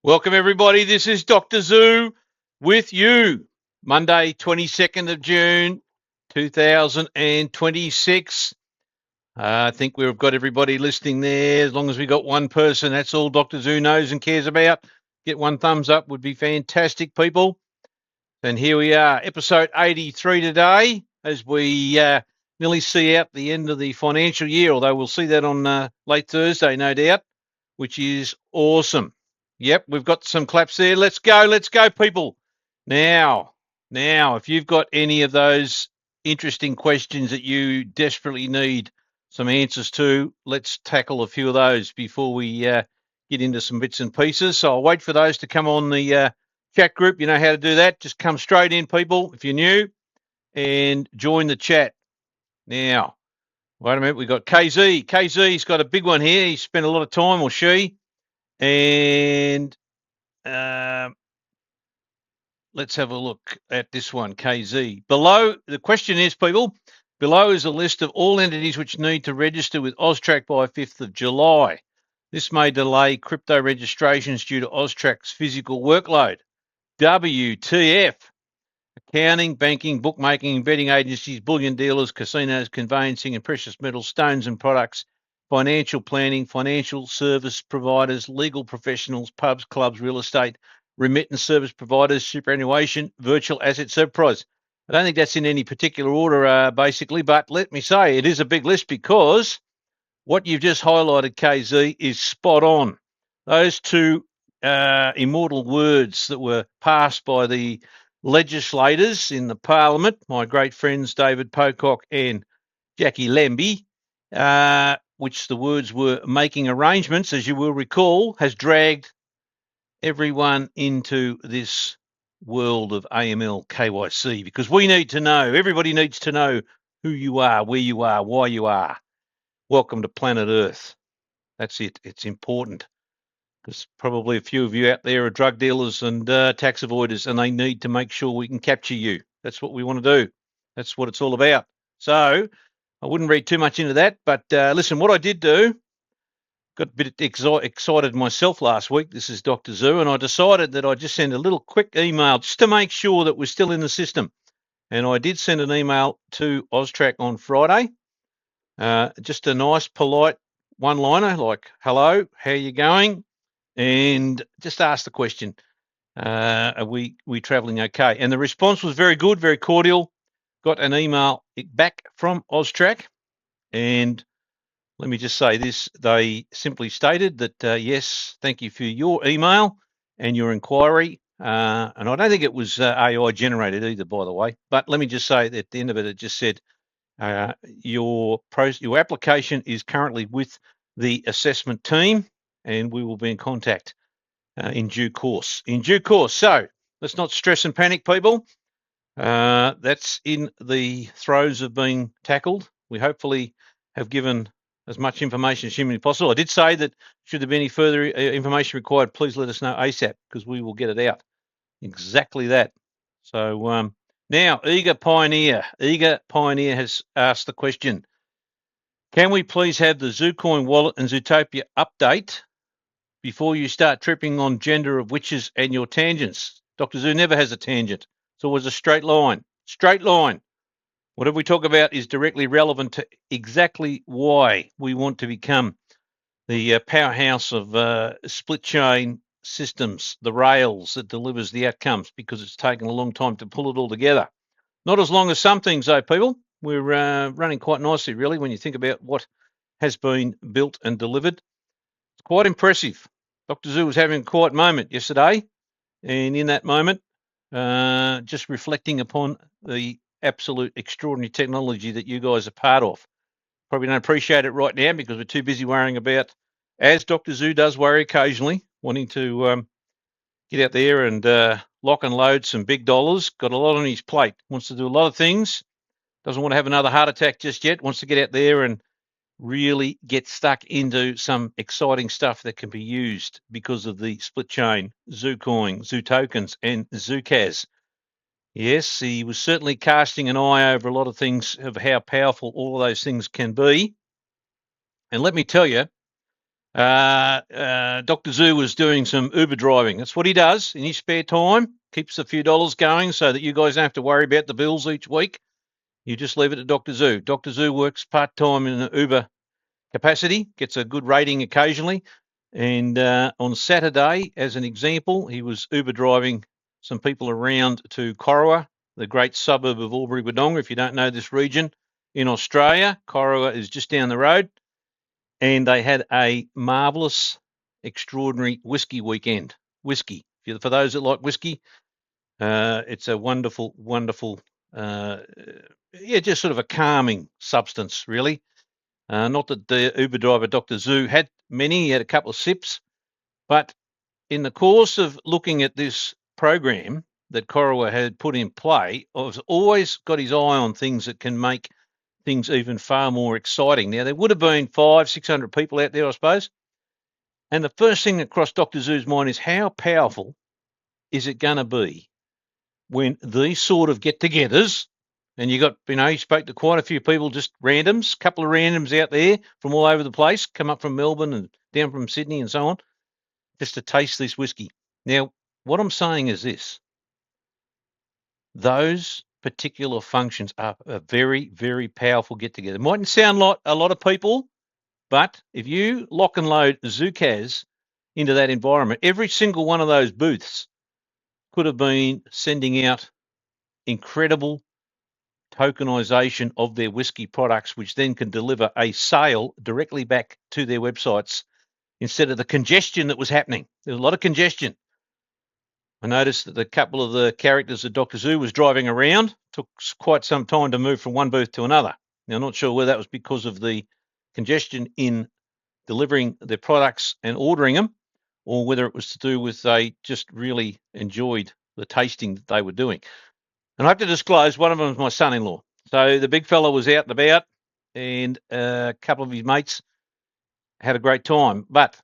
Welcome, everybody. This is Dr. Zoo with you. Monday, 22nd of June, 2026. I think we've got everybody listening there. As long as we got one person, that's all Dr. Zoo knows and cares about. Get one thumbs up would be fantastic, people. And here we are, episode 83 today, as we nearly see out the end of the financial year, although we'll see that on late Thursday, no doubt, which is awesome. Yep, we've got some claps there. Let's go, people. Now, if you've got any of those interesting questions that you desperately need some answers to, let's tackle a few of those before we get into some bits and pieces. So I'll wait for those to come on the chat group. You know how to do that. Just come straight in, people, if you're new, and join the chat. Now, wait a minute. We've got KZ. KZ's got a big one here. He spent a lot of time, or she, and let's have a look at this one, KZ. Below, the question is, people, below is a list of all entities which need to register with AUSTRAC by 5th of July. This may delay crypto registrations due to AUSTRAC's physical workload. WTF. Accounting, banking, bookmaking, betting agencies, bullion dealers, casinos, conveyancing and precious metals, stones and products, financial planning, financial service providers, legal professionals, pubs, clubs, real estate, remittance service providers, superannuation, virtual asset service. I don't think that's in any particular order, basically, but let me say it is a big list because what you've just highlighted, KZ, is spot on. Those two immortal words that were passed by the legislators in the Parliament, my great friends David Pocock and Jackie Lambie, which the words were making arrangements, as you will recall, has dragged everyone into this world of AML KYC because we need to know, everybody needs to know who you are, where you are, why you are. Welcome to planet Earth. That's it. It's important because probably a few of you out there are drug dealers and tax avoiders, and they need to make sure we can capture you. That's what we want to do. That's what it's all about. So I wouldn't read too much into that. But listen, what I did do, got a bit excited myself last week. This is Dr. Zoo, and I decided that I'd just send a little quick email just to make sure that we're still in the system. And I did send an email to AUSTRAC on Friday. Just a nice, polite one-liner like, hello, how you going? And just ask the question, are we traveling okay? And the response was very good, very cordial. Got an email back from AUSTRAC, and let me just say this, they simply stated that, yes, thank you for your email and your inquiry. And I don't think it was AI generated either, by the way, but let me just say that at the end of it, it just said, your application is currently with the assessment team, and we will be in contact in due course. So let's not stress and panic, people. That's in the throes of being tackled. We hopefully have given as much information as humanly possible. I did say that should there be any further information required, please let us know ASAP because we will get it out. Exactly that. So now, Eager Pioneer has asked the question, can we please have the Zucoin wallet and Zutopia update before you start tripping on gender of witches and your tangents? Dr. Zoo never has a tangent. It's always a straight line. Straight line. Whatever we talk about is directly relevant to exactly why we want to become the powerhouse of SplitChain systems, the rails that delivers the outcomes, because it's taken a long time to pull it all together. Not as long as some things, though, people. We're running quite nicely, really, when you think about what has been built and delivered. It's quite impressive. Dr. Zoo was having a quiet moment yesterday, and in that moment, just reflecting upon the absolute extraordinary technology that you guys are part of. Probably don't appreciate it right now because we're too busy worrying about, as Dr. Zoo does worry occasionally, wanting to get out there and lock and load some big dollars. Got a lot on his plate. Wants to do a lot of things. Doesn't want to have another heart attack just yet. Wants to get out there and really get stuck into some exciting stuff that can be used because of the SplitChain, Zucoin, Zutokens, and Zucas. Yes, he was certainly casting an eye over a lot of things of how powerful all of those things can be. And let me tell you, Dr. Zoo was doing some Uber driving. That's what he does in his spare time. Keeps a few dollars going so that you guys don't have to worry about the bills each week. You just leave it to Dr. Zoo. Dr. Zoo works part-time in an Uber capacity, gets a good rating occasionally. And on Saturday, as an example, he was Uber driving some people around to Corowa, the great suburb of Albury-Wodonga. If you don't know this region in Australia, Corowa is just down the road. And they had a marvellous, extraordinary whiskey weekend. Whiskey. For those that like whiskey, it's a wonderful, wonderful, just sort of a calming substance, really. Not that the Uber driver, Dr. Zoo, had many. He had a couple of sips. But in the course of looking at this program that Corowa had put in play, I've always got his eye on things that can make things even far more exciting. Now, there would have been 500-600 people out there, I suppose. And the first thing that crossed Dr. Zoo's mind is how powerful is it going to be when these sort of get-togethers, and you got, he spoke to quite a few people, just randoms, couple of randoms out there from all over the place, come up from Melbourne and down from Sydney and so on, just to taste this whiskey. Now, what I'm saying is this. Those particular functions are a very, very powerful get-together. Mightn't sound like a lot of people, but if you lock and load Zukaz into that environment, every single one of those booths could have been sending out incredible tokenization of their whiskey products, which then can deliver a sale directly back to their websites instead of the congestion that was happening. There's a lot of congestion. I noticed that a couple of the characters that Dr. Zoo was driving around took quite some time to move from one booth to another. Now, I'm not sure whether that was because of the congestion in delivering their products and ordering them, or whether it was to do with they just really enjoyed the tasting that they were doing. And I have to disclose, one of them was my son-in-law. So the big fella was out and about, and a couple of his mates had a great time. But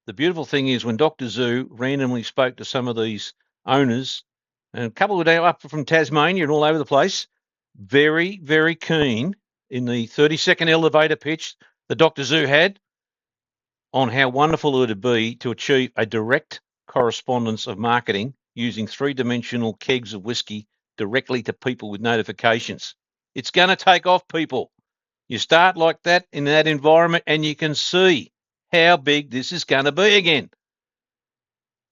the beautiful thing is when Dr. Zoo randomly spoke to some of these owners, and a couple were up from Tasmania and all over the place, very, very keen in the 30-second elevator pitch that Dr. Zoo had on how wonderful it would be to achieve a direct correspondence of marketing using three-dimensional kegs of whiskey directly to people with notifications. It's going to take off, people. You start like that in that environment and you can see how big this is going to be again.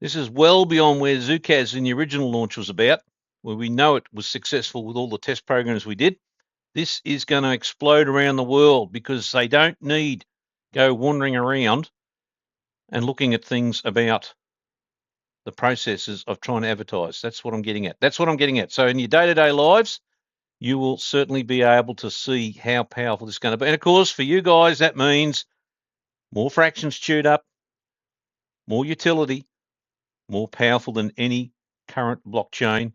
This is well beyond where Zukaz in the original launch was about, where we know it was successful with all the test programs we did. This is going to explode around the world because they don't need go wandering around and looking at things about the processes of trying to advertise. That's what I'm getting at. That's what I'm getting at. So in your day-to-day lives, you will certainly be able to see how powerful this is going to be. And of course, for you guys, that means more fractions chewed up, more utility, more powerful than any current blockchain,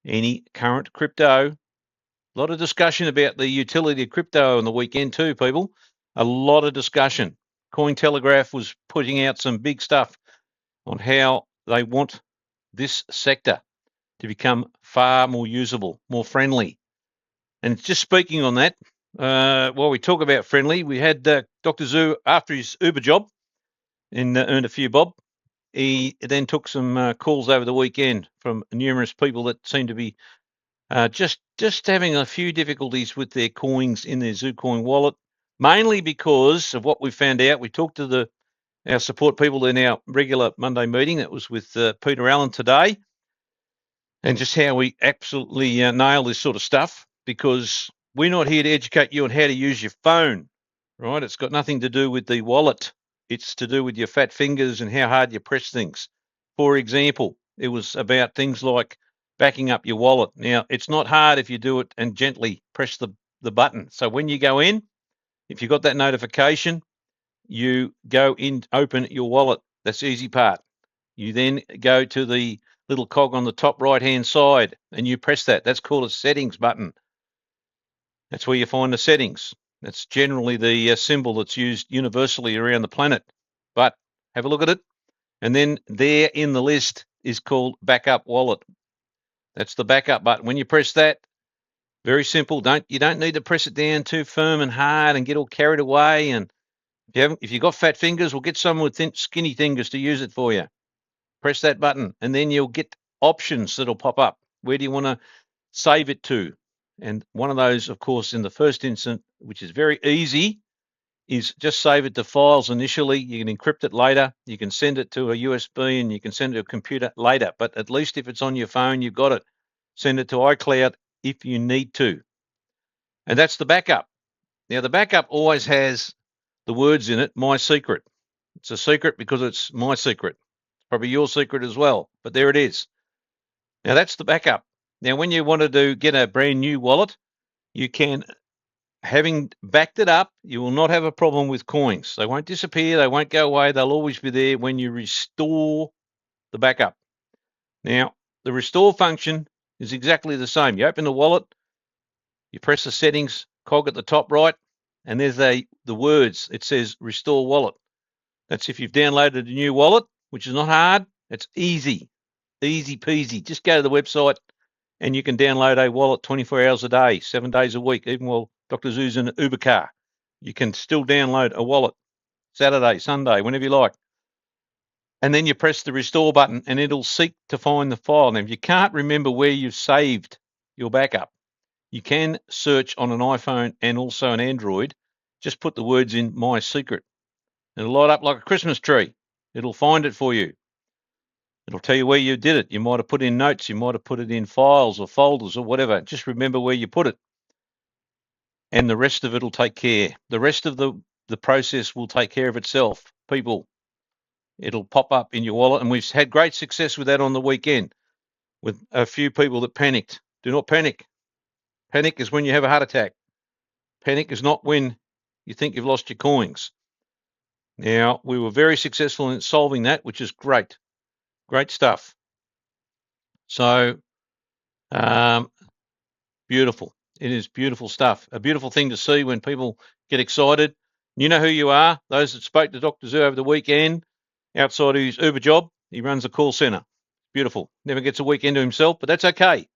any current crypto. A lot of discussion about the utility of crypto on the weekend too, people. A lot of discussion. Cointelegraph was putting out some big stuff on how they want this sector to become far more usable, more friendly. And just speaking on that, while we talk about friendly, we had Dr. Zoo, after his Uber job, and earned a few bob. He then took some calls over the weekend from numerous people that seemed to be just having a few difficulties with their coins in their Zucoin wallet, mainly because of what we found out. We talked to our support people in our regular Monday meeting that was with Peter Allen today, and just how we absolutely nail this sort of stuff, because we're not here to educate you on how to use your phone, right? It's got nothing to do with the wallet. It's to do with your fat fingers and how hard you press things. For example, it was about things like backing up your wallet. Now, it's not hard if you do it and gently press the button. So when you go in, if you got that notification, you go in, open your wallet. That's the easy part. You then go to the little cog on the top right-hand side and you press that. That's called a settings button. That's where you find the settings. That's generally the symbol that's used universally around the planet. But have a look at it. And then there in the list is called backup wallet. That's the backup button. When you press that, very simple. You don't need to press it down too firm and hard and get all carried away and If you've got fat fingers, we'll get someone with thin, skinny fingers to use it for you. Press that button, and then you'll get options that'll pop up. Where do you want to save it to? And one of those, of course, in the first instance, which is very easy, is just save it to files initially. You can encrypt it later. You can send it to a USB and you can send it to a computer later. But at least if it's on your phone, you've got it. Send it to iCloud if you need to. And that's the backup. Now, the backup always has the words in it, my secret. It's a secret because it's my secret. It's probably your secret as well, but there it is. Now, that's the backup. Now, when you want to get a brand new wallet, you can, having backed it up, you will not have a problem with coins. They won't disappear. They won't go away. They'll always be there when you restore the backup. Now, the restore function is exactly the same. You open the wallet, you press the settings cog at the top right, and there's the words. It says restore wallet. That's if you've downloaded a new wallet, which is not hard. It's easy peasy. Just go to the website and you can download a wallet 24 hours a day, 7 days a week, even while Dr. Zoo's in an Uber car. You can still download a wallet Saturday, Sunday, whenever you like. And then you press the restore button and it'll seek to find the file. Now, if you can't remember where you've saved your backup, you can search on an iPhone and also an Android. Just put the words in my secret. It'll light up like a Christmas tree. It'll find it for you. It'll tell you where you did it. You might have put in notes. You might have put it in files or folders or whatever. Just remember where you put it. And the rest of it will take care. The rest of the process will take care of itself. People, it'll pop up in your wallet. And we've had great success with that on the weekend with a few people that panicked. Do not panic. Panic is when you have a heart attack. Panic is not when you think you've lost your coins. Now, we were very successful in solving that, which is great. Great stuff. So, beautiful. It is beautiful stuff. A beautiful thing to see when people get excited. You know who you are. Those that spoke to Dr. Zoo over the weekend, outside of his Uber job, he runs a call center. Beautiful. Never gets a weekend to himself, but that's okay.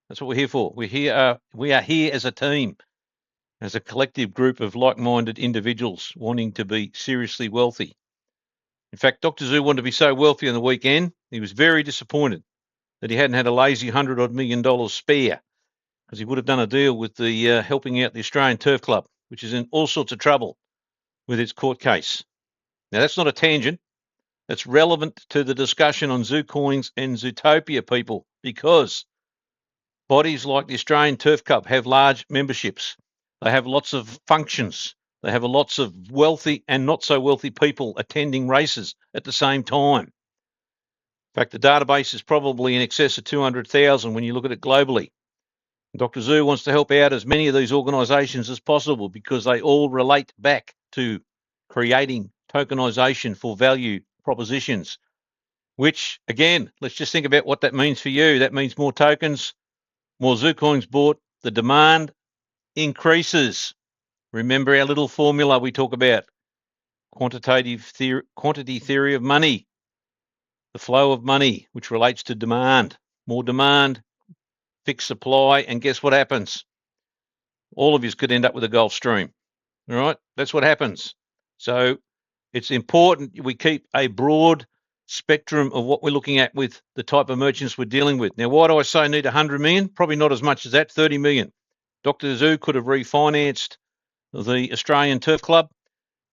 That's what we're here for. We are here as a team, as a collective group of like-minded individuals wanting to be seriously wealthy. In fact, Dr. Zoo wanted to be so wealthy on the weekend, he was very disappointed that he hadn't had a lazy $100-odd million spare, because he would have done a deal with the helping out the Australian Turf Club, which is in all sorts of trouble with its court case. Now, that's not a tangent. That's relevant to the discussion on Zucoins and Zutopia, people, because bodies like the Australian Turf Club have large memberships. They have lots of functions. They have lots of wealthy and not so wealthy people attending races at the same time. In fact, the database is probably in excess of 200,000 when you look at it globally. Dr. Zoo wants to help out as many of these organisations as possible because they all relate back to creating tokenisation for value propositions, which, again, let's just think about what that means for you. That means more tokens, more Zucoins bought, the demand increases. Remember our little formula we talk about, quantity theory of money, the flow of money, which relates to demand. More demand, fixed supply, and guess what happens? All of you could end up with a Gulf Stream. All right, that's what happens. So it's important we keep a broad spectrum of what we're looking at with the type of merchants we're dealing with. Now, why do I say need 100 million? Probably not as much as that, 30 million. Dr. Zoo could have refinanced the Australian Turf Club,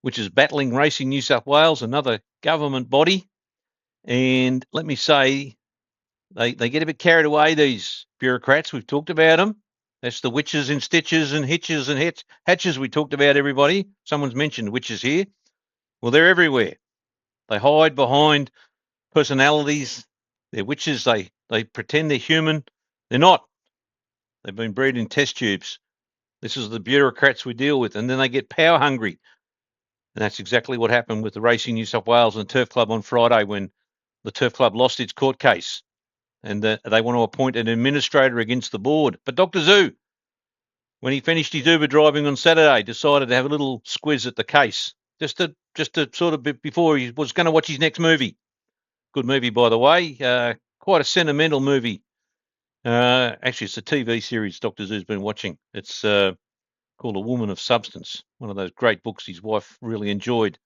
which is battling Racing New South Wales, another government body. And let me say, they get a bit carried away, these bureaucrats. We've talked about them. That's the witches in stitches and hitches and hatches we talked about, everybody. Someone's mentioned witches here. Well, they're everywhere. They hide behind personalities. They're witches. They pretend they're human. They're not. They've been bred in test tubes. This is the bureaucrats we deal with. And then they get power hungry. And that's exactly what happened with the Racing New South Wales and Turf Club on Friday when the Turf Club lost its court case. And they want to appoint an administrator against the board. But Dr. Zoo, when he finished his Uber driving on Saturday, decided to have a little squiz at the case, just to sort of before he was going to watch his next movie. Good movie, by the way. Quite a sentimental movie. Actually, it's a TV series Dr. Zoo's been watching. It's called A Woman of Substance, one of those great books his wife really enjoyed.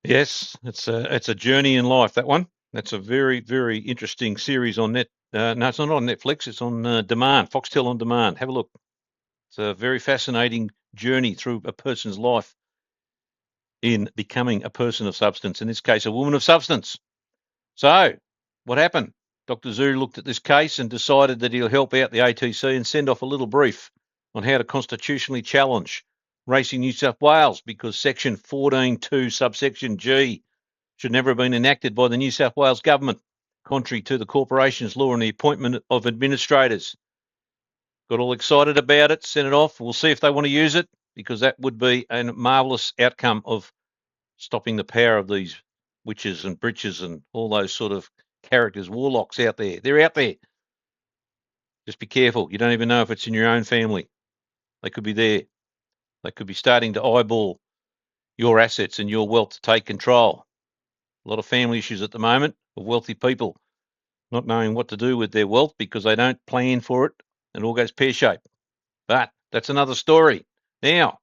Yes, it's a journey in life, that one. That's a very, very interesting series on net. No, it's not on Netflix. It's on demand, Foxtel on demand. Have a look. It's a very fascinating journey through a person's life in becoming a person of substance, in this case, a woman of substance. So, what happened? Dr. Zhu looked at this case and decided that he'll help out the ATC and send off a little brief on how to constitutionally challenge Racing New South Wales, because Section 14.2 subsection G should never have been enacted by the New South Wales government, contrary to the Corporations Law and the appointment of administrators. Got all excited about it, sent it off. We'll see if they want to use it, because that would be a marvellous outcome of stopping the power of these witches and britches and all those sort of characters, warlocks out there. They're out there. Just be careful. You don't even know if it's in your own family. They could be there. They could be starting to eyeball your assets and your wealth to take control. A lot of family issues at the moment of wealthy people not knowing what to do with their wealth because they don't plan for it. It all goes pear-shaped. But that's another story. Now,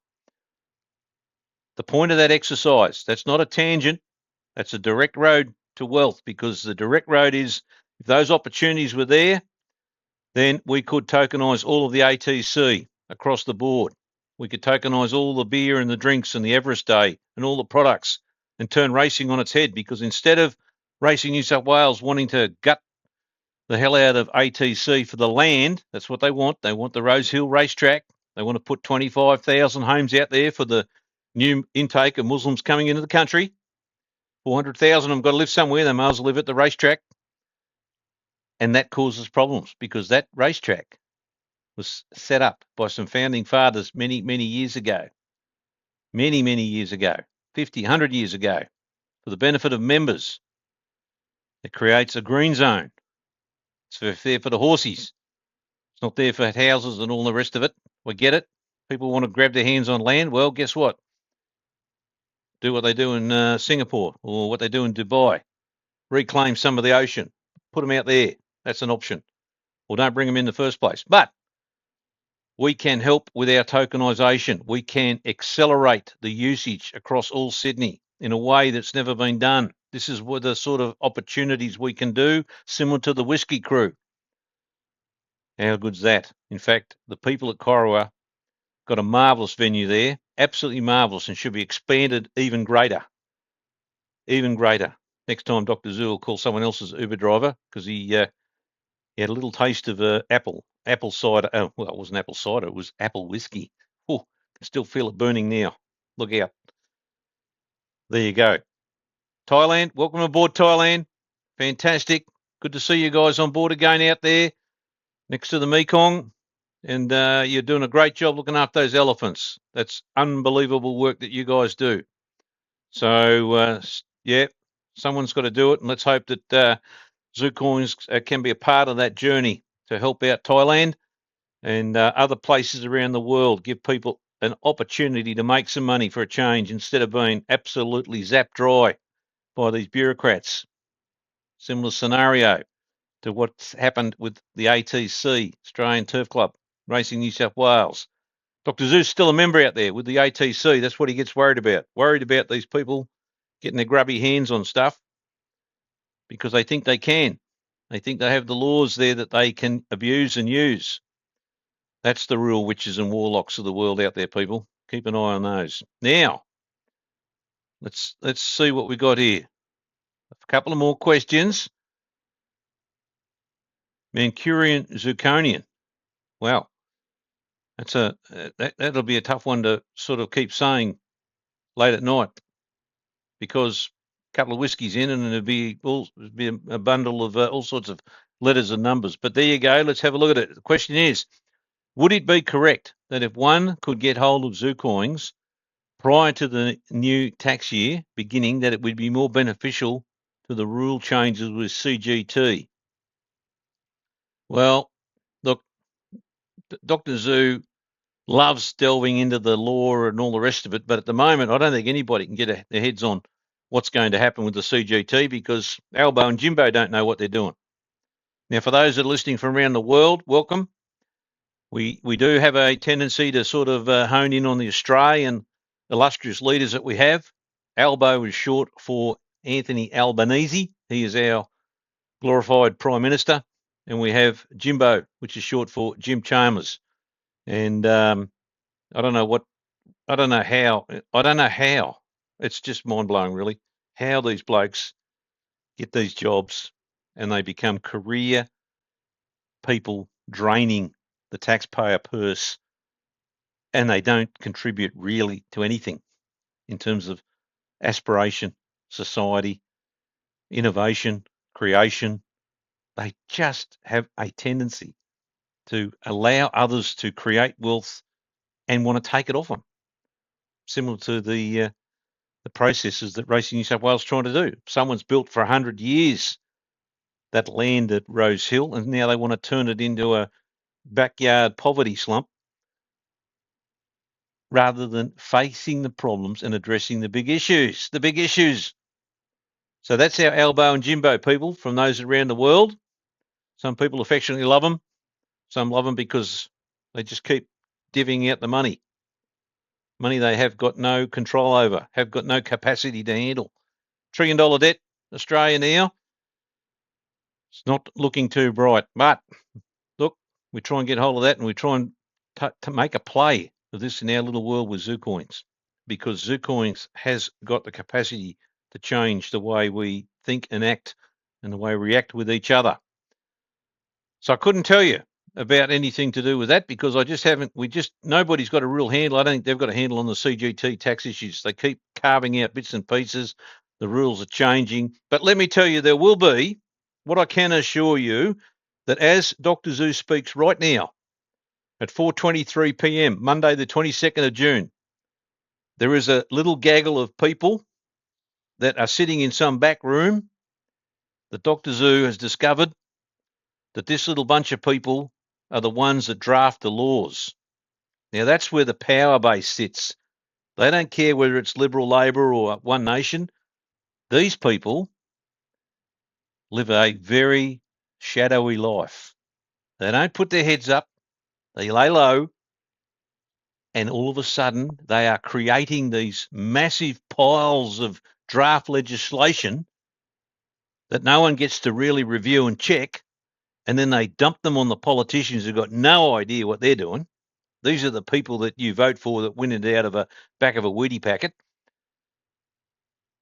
the point of that exercise, that's not a tangent. That's a direct road to wealth, because the direct road is, if those opportunities were there, then we could tokenise all of the ATC across the board. We could tokenise all the beer and the drinks and the Everest Day and all the products and turn racing on its head, because instead of Racing New South Wales wanting to gut the hell out of ATC for the land, that's what they want. They want the Rose Hill racetrack. They want to put 25,000 homes out there for the new intake of Muslims coming into the country. 400,000 of them got to live somewhere. They might as well live at the racetrack. And that causes problems, because that racetrack was set up by some founding fathers many, many years ago. Many, many years ago. 50, 100 years ago. For the benefit of members. It creates a green zone. It's there for the horsies. It's not there for houses and all the rest of it. We get it. People want to grab their hands on land. Well, guess what? Do what they do in Singapore, or what they do in Dubai. Reclaim some of the ocean. Put them out there. That's an option. Or don't bring them in the first place. But we can help with our tokenisation. We can accelerate the usage across all Sydney in a way that's never been done. This is what the sort of opportunities we can do, similar to the Whiskey Crew. How good's that? In fact, the people at Corowa got a marvellous venue there, absolutely marvellous, and should be expanded even greater. Even greater. Next time Dr. Zhu will call someone else's Uber driver, because he had a little taste of apple cider. Oh, well, it wasn't apple cider, it was apple whiskey. Oh, I can still feel it burning now. Look out. There you go. Thailand, welcome aboard, Thailand. Fantastic. Good to see you guys on board again out there next to the Mekong. And you're doing a great job looking after those elephants. That's unbelievable work that you guys do. So, yeah, someone's got to do it. And let's hope that Zucoins can be a part of that journey to help out Thailand and other places around the world, give people an opportunity to make some money for a change instead of being absolutely zapped dry by these bureaucrats. Similar scenario to what's happened with the ATC, Australian Turf Club, Racing New South Wales. Dr. Zhu's still a member out there with the ATC. That's what he gets worried about. Worried about these people getting their grubby hands on stuff because they think they can. They think they have the laws there that they can abuse and use. That's the real witches and warlocks of the world out there, people. Keep an eye on those. Now, let's see what we got here. A couple of more questions. Mancunian Zirconian. Wow. That'll be a tough one to sort of keep saying late at night, because a couple of whiskies in and it'd be a bundle of all sorts of letters and numbers. But there you go. Let's have a look at it. The question is, would it be correct that if one could get hold of Zucoins prior to the new tax year beginning, that it would be more beneficial to the rule changes with CGT? Well, look, Dr. Zhu loves delving into the law and all the rest of it, but at the moment, I don't think anybody can get their heads on what's going to happen with the CGT, because Albo and Jimbo don't know what they're doing. Now, for those that are listening from around the world, welcome. We do have a tendency to sort of hone in on the Australian illustrious leaders that we have. Albo is short for Anthony Albanese. He is our glorified Prime Minister. And we have Jimbo, which is short for Jim Chalmers. And I don't know how. It's just mind-blowing, really, how these blokes get these jobs and they become career people draining the taxpayer purse, and they don't contribute really to anything in terms of aspiration, society, innovation, creation. They just have a tendency to allow others to create wealth and want to take it off them, similar to the processes that Racing New South Wales is trying to do. Someone's built for 100 years that land at Rose Hill, and now they want to turn it into a backyard poverty slump rather than facing the problems and addressing the big issues. So that's our Albo and Jimbo people from those around the world. Some people affectionately love them. Some love them because they just keep divvying out the money. Money they have got no control over, have got no capacity to handle. $1 trillion debt, Australia now. It's not looking too bright. But, look, we try and get hold of that, and we try and to make a play of this in our little world with Zucoins, because Zucoins has got the capacity to change the way we think and act and the way we react with each other. So I couldn't tell you about anything to do with that because nobody's got a real handle. I don't think they've got a handle on the CGT tax issues. They keep carving out bits and pieces. The rules are changing. But let me tell you, there will be, what I can assure you, that as Dr. Zoo speaks right now at 4:23 p.m, Monday the 22nd of June, there is a little gaggle of people that are sitting in some back room that Dr. Zoo has discovered that this little bunch of people are the ones that draft the laws. Now, that's where the power base sits. They don't care whether it's Liberal, Labor or One Nation. These people live a very shadowy life. They don't put their heads up. They lay low. And all of a sudden, they are creating these massive piles of draft legislation that no one gets to really review and check. And then they dump them on the politicians who've got no idea what they're doing. These are the people that you vote for that win it out of a back of a Wheatie packet.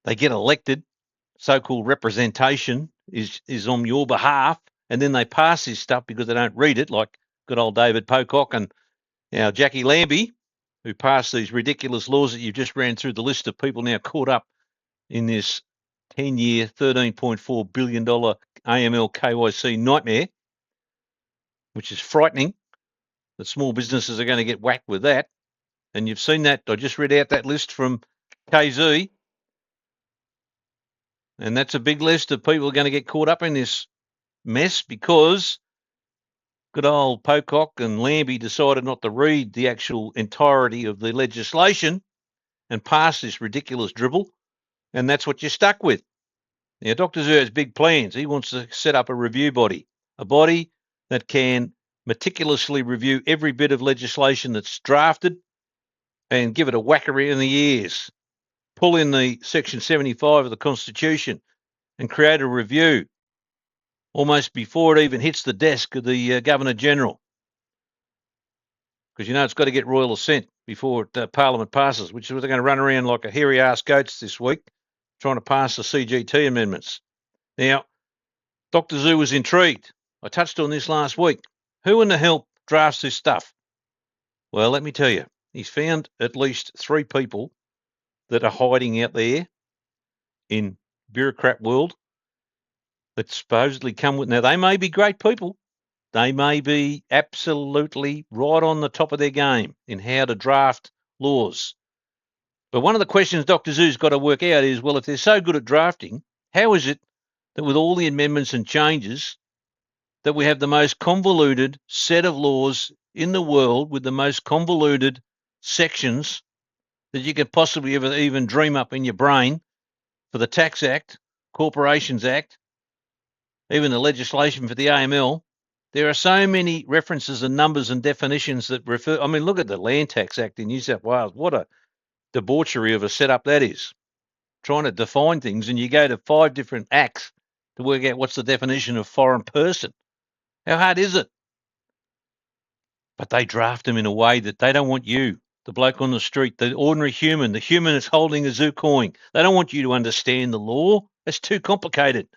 They get elected, so-called representation is on your behalf, and then they pass this stuff because they don't read it, like good old David Pocock and now Jackie Lambie, who passed these ridiculous laws that you just ran through the list of people now caught up in this 10-year, $13.4 billion AML KYC nightmare, which is frightening. The small businesses are going to get whacked with that. And you've seen that. I just read out that list from KZ. And that's a big list of people who are going to get caught up in this mess because good old Pocock and Lambie decided not to read the actual entirety of the legislation and pass this ridiculous dribble. And that's what you're stuck with. Now, Dr. Zoo has big plans. He wants to set up a review body, a body that can meticulously review every bit of legislation that's drafted and give it a whack around the ears, pull in the Section 75 of the Constitution and create a review almost before it even hits the desk of the Governor-General. Because, it's got to get royal assent before Parliament passes, which is what they're going to run around like a hairy-ass goats this week, trying to pass the CGT amendments. Now, Dr. Zoo was intrigued. I touched on this last week. Who in the hell drafts this stuff? Well, let me tell you, he's found at least 3 people that are hiding out there in bureaucrat world that supposedly come with... Now, they may be great people. They may be absolutely right on the top of their game in how to draft laws. But one of the questions Dr. Zoo's got to work out is, well, if they're so good at drafting, how is it that with all the amendments and changes that we have the most convoluted set of laws in the world with the most convoluted sections that you could possibly ever even dream up in your brain for the Tax Act, Corporations Act, even the legislation for the AML, There are so many references and numbers and definitions that refer. I mean, look at the Land Tax Act in New South Wales. What a debauchery of a setup that is. Trying to define things, and you go to 5 different acts to work out what's the definition of foreign person. How hard is it? But they draft them in a way that they don't want you, the bloke on the street, the ordinary human, the human that's holding a Zucoin. They don't want you to understand the law. It's too complicated.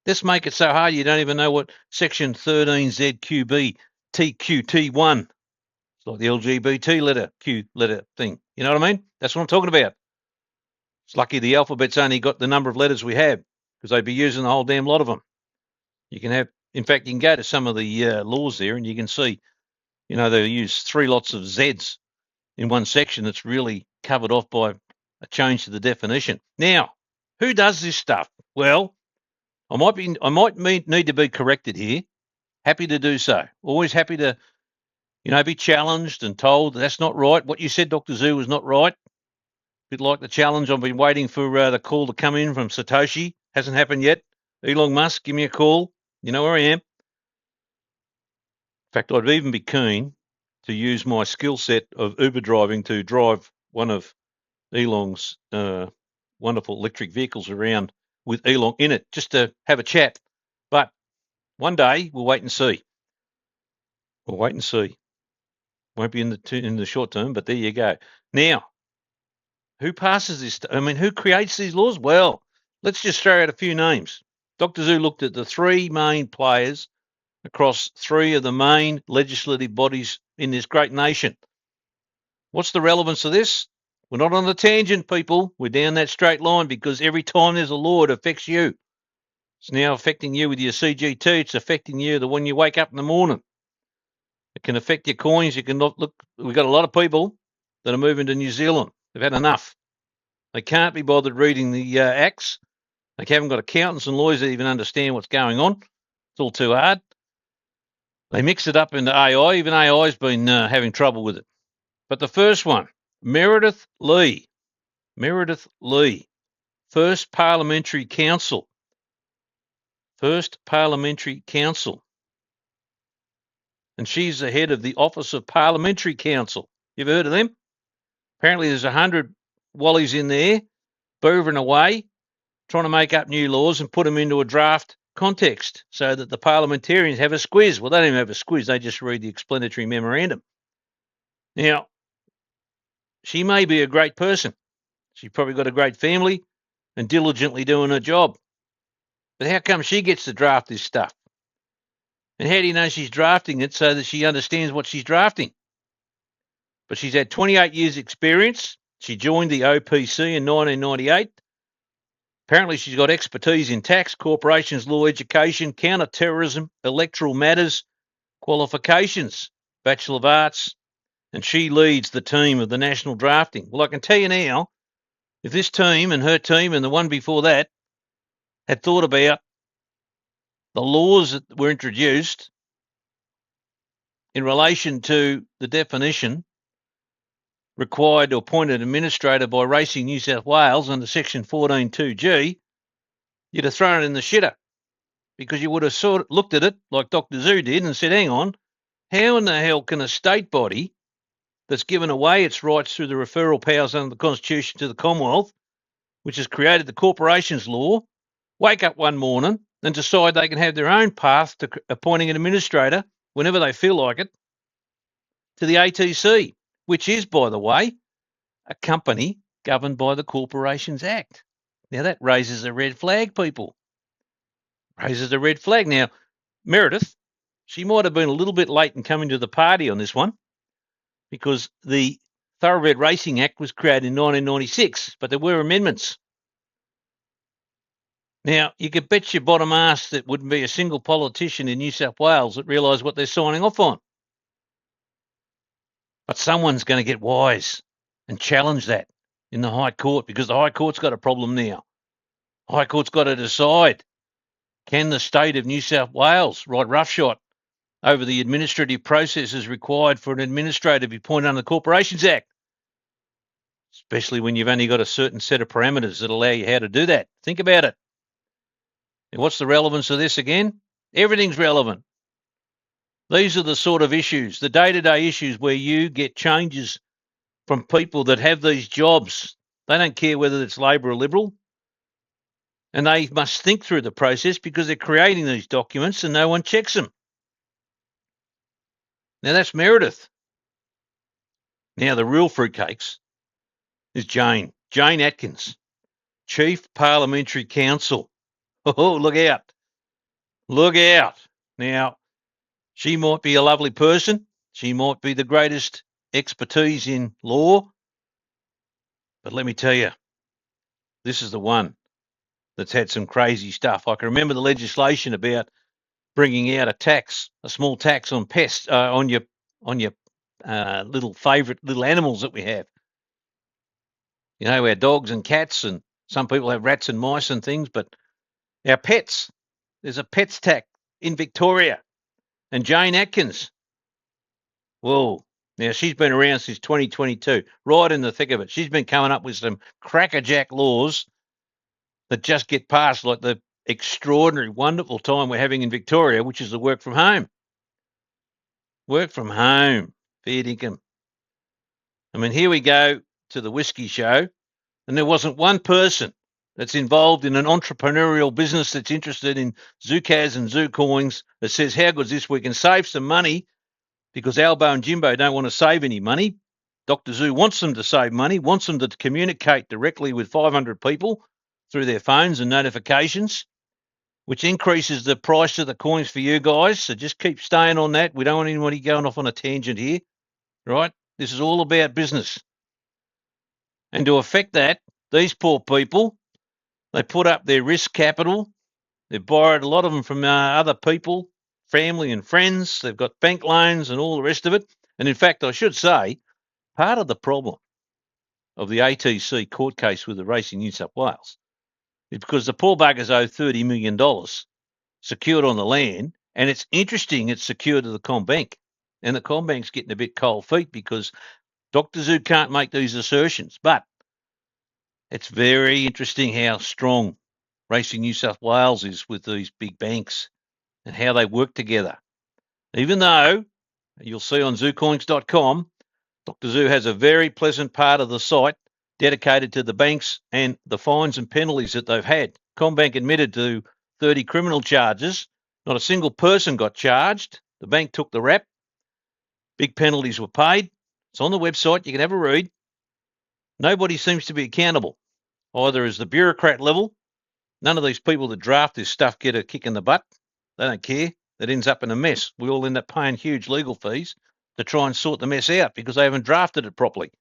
Let's make it so hard you don't even know what Section 13ZQB TQT1. It's like the LGBT letter, Q letter thing. You know what I mean? That's what I'm talking about. It's lucky the alphabet's only got the number of letters we have, because they'd be using a whole damn lot of them. You can have, in fact, you can go to some of the laws there and you can see, you know, they use 3 lots of Zs in one section that's really covered off by a change to the definition. Now, who does this stuff? Well, I might need to be corrected here. Happy to do so. Always happy to, you know, be challenged and told that's not right. What you said, Dr. Zoo, was not right. Bit like the challenge. I've been waiting for the call to come in from Satoshi. Hasn't happened yet. Elon Musk, give me a call. You know where I am. In fact, I'd even be keen to use my skill set of Uber driving to drive one of Elon's wonderful electric vehicles around with Elon in it, just to have a chat. But one day we'll wait and see. We'll wait and see. Won't be in the short term, but there you go. Now, who passes this? I mean, who creates these laws? Well, let's just throw out a few names. Dr. Zoo looked at the 3 main players across 3 of the main legislative bodies in this great nation. What's the relevance of this? We're not on the tangent, people. We're down that straight line, because every time there's a law, it affects you. It's now affecting you with your CGT. It's affecting you when you wake up in the morning. It can affect your coins. You can look. We've got a lot of people that are moving to New Zealand. They've had enough. They can't be bothered reading the acts. They haven't got accountants and lawyers that even understand what's going on. It's all too hard. They mix it up into AI. Even AI's been having trouble with it. But the first one, Meredith Lee, First Parliamentary Council. And she's the head of the Office of Parliamentary Counsel. You've heard of them? Apparently there's 100 wallies in there, beavering away, trying to make up new laws and put them into a draft context so that the parliamentarians have a squiz. Well, they don't even have a squiz. They just read the explanatory memorandum. Now, she may be a great person. She's probably got a great family and diligently doing her job. But how come she gets to draft this stuff? And how do you know she's drafting it so that she understands what she's drafting? But she's had 28 years' experience. She joined the OPC in 1998. Apparently she's got expertise in tax, corporations, law, education, counter-terrorism, electoral matters, qualifications, Bachelor of Arts, and she leads the team of the national drafting. Well, I can tell you now, if this team and her team and the one before that had thought about the laws that were introduced in relation to the definition required to appoint an administrator by Racing New South Wales under Section 14.2G, you'd have thrown it in the shitter, because you would have sort of looked at it like Dr. Zoo did and said, hang on, how in the hell can a state body that's given away its rights through the referral powers under the Constitution to the Commonwealth, which has created the corporations law, wake up one morning and decide they can have their own path to appointing an administrator whenever they feel like it to the ATC, which is, by the way, a company governed by the Corporations Act. Now, that raises a red flag, people. Raises a red flag. Now, Meredith, she might have been a little bit late in coming to the party on this one, because the Thoroughbred Racing Act was created in 1996, but there were amendments. Now, you could bet your bottom ass that wouldn't be a single politician in New South Wales that realised what they're signing off on. But someone's going to get wise and challenge that in the High Court, because the High Court's got a problem now. High Court's got to decide, can the state of New South Wales ride roughshod over the administrative processes required for an administrator to be appointed under the Corporations Act, especially when you've only got a certain set of parameters that allow you how to do that. Think about it. And what's the relevance of this again? Everything's relevant. These are the sort of issues, the day-to-day issues where you get changes from people that have these jobs. They don't care whether it's Labor or Liberal. And they must think through the process because they're creating these documents and no one checks them. Now, that's Meredith. Now, the real fruitcakes is Jane Atkins, Chief Parliamentary Counsel. Oh, look out. Look out. Now, she might be a lovely person. She might be the greatest expertise in law. But let me tell you, this is the one that's had some crazy stuff. I can remember the legislation about bringing out a small tax on pests, on your little favourite little animals that we have. You know, our dogs and cats, and some people have rats and mice and things, but our pets, there's a pets tax in Victoria. And Jane Atkins, whoa, now she's been around since 2022, right in the thick of it. She's been coming up with some crackerjack laws that just get passed, like the extraordinary, wonderful time we're having in Victoria, which is the work from home. Work from home, fair dinkum. I mean, here we go to the whiskey show, and there wasn't one person that's involved in an entrepreneurial business that's interested in Zucas and Zucoins that says, how good's this? We can save some money, because Albo and Jimbo don't want to save any money. Dr. Zoo wants them to save money, wants them to communicate directly with 500 people through their phones and notifications, which increases the price of the coins for you guys. So just keep staying on that. We don't want anybody going off on a tangent here, right? This is all about business. And to affect that, these poor people, they put up their risk capital. They've borrowed a lot of them from other people, family and friends. They've got bank loans and all the rest of it. And in fact, I should say, part of the problem of the ATC court case with the Racing New South Wales is because the poor buggers owe $30 million secured on the land. And it's interesting, it's secured to the CommBank. And the CommBank's getting a bit cold feet because Dr. Zoo can't make these assertions. But it's very interesting how strong Racing New South Wales is with these big banks and how they work together. Even though you'll see on zoocoins.com, Dr. Zoo has a very pleasant part of the site dedicated to the banks and the fines and penalties that they've had. CommBank admitted to 30 criminal charges. Not a single person got charged. The bank took the rap. Big penalties were paid. It's on the website. You can have a read. Nobody seems to be accountable, either as the bureaucrat level. None of these people that draft this stuff get a kick in the butt. They don't care. It ends up in a mess. We all end up paying huge legal fees to try and sort the mess out because they haven't drafted it properly.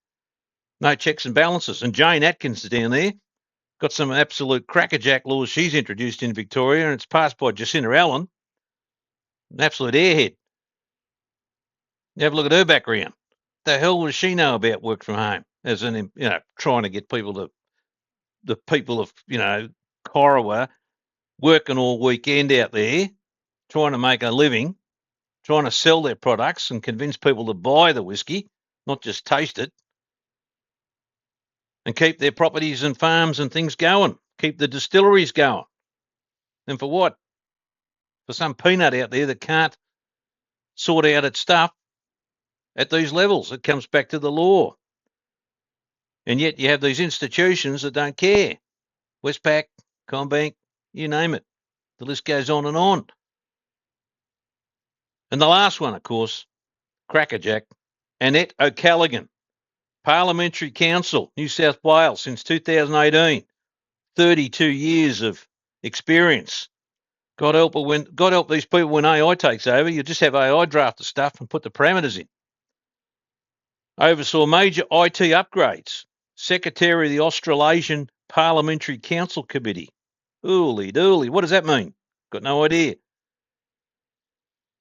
No checks and balances. And Jane Atkins is down there, got some absolute crackerjack laws she's introduced in Victoria, and it's passed by Jacinta Allen, an absolute airhead. You have a look at her background. The hell does she know about work from home? As in, trying to get people to, the people of, Corowa working all weekend out there, trying to make a living, trying to sell their products and convince people to buy the whiskey, not just taste it, and keep their properties and farms and things going, keep the distilleries going. And for what? For some peanut out there that can't sort out its stuff at these levels. It comes back to the law. And yet you have these institutions that don't care. Westpac, CommBank, you name it. The list goes on and on. And the last one, of course, crackerjack, Annette O'Callaghan, Parliamentary Counsel, New South Wales since 2018, 32 years of experience. God help these people when AI takes over. You just have AI draft the stuff and put the parameters in. Oversaw major IT upgrades. Secretary of the Australasian Parliamentary Council Committee. Ooly dooly. What does that mean? Got no idea.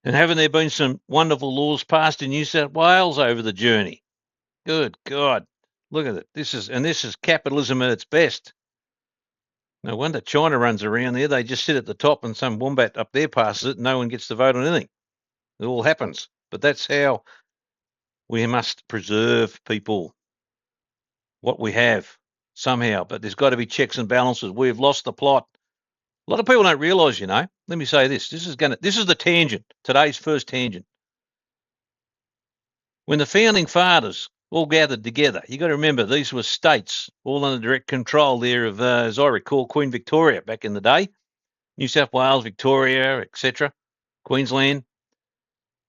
And haven't there been some wonderful laws passed in New South Wales over the journey? Good God. Look at it. This is capitalism at its best. No wonder China runs around there. They just sit at the top and some wombat up there passes it and no one gets to vote on anything. It all happens. But that's how we must preserve people, what we have somehow. But there's got to be checks and balances. We've lost the plot. A lot of people don't realise, Let me say this. This is the tangent, today's first tangent. When the founding fathers all gathered together, you got to remember these were states all under direct control there of, as I recall, Queen Victoria back in the day, New South Wales, Victoria, etc., Queensland,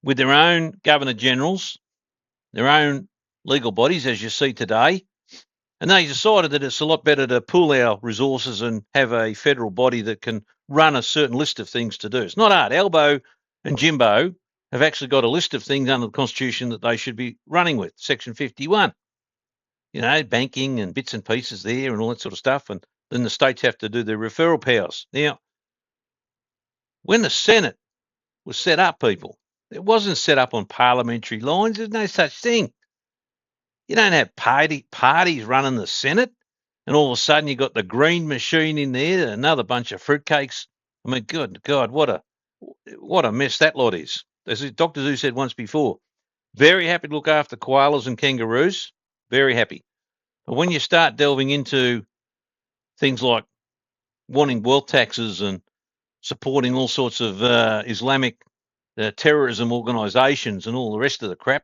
with their own governor generals, their own legal bodies, as you see today. And they decided that it's a lot better to pool our resources and have a federal body that can run a certain list of things to do. It's not hard. Albo and Jimbo have actually got a list of things under the Constitution that they should be running with, Section 51. Banking and bits and pieces there and all that sort of stuff. And then the states have to do their referral powers. Now, when the Senate was set up, people, it wasn't set up on parliamentary lines. There's no such thing. You don't have parties running the Senate, and all of a sudden you got the green machine in there, another bunch of fruitcakes. I mean, good God, what a mess that lot is. As Dr. Zoo said once before, very happy to look after koalas and kangaroos, very happy. But when you start delving into things like wanting wealth taxes and supporting all sorts of Islamic terrorism organisations and all the rest of the crap,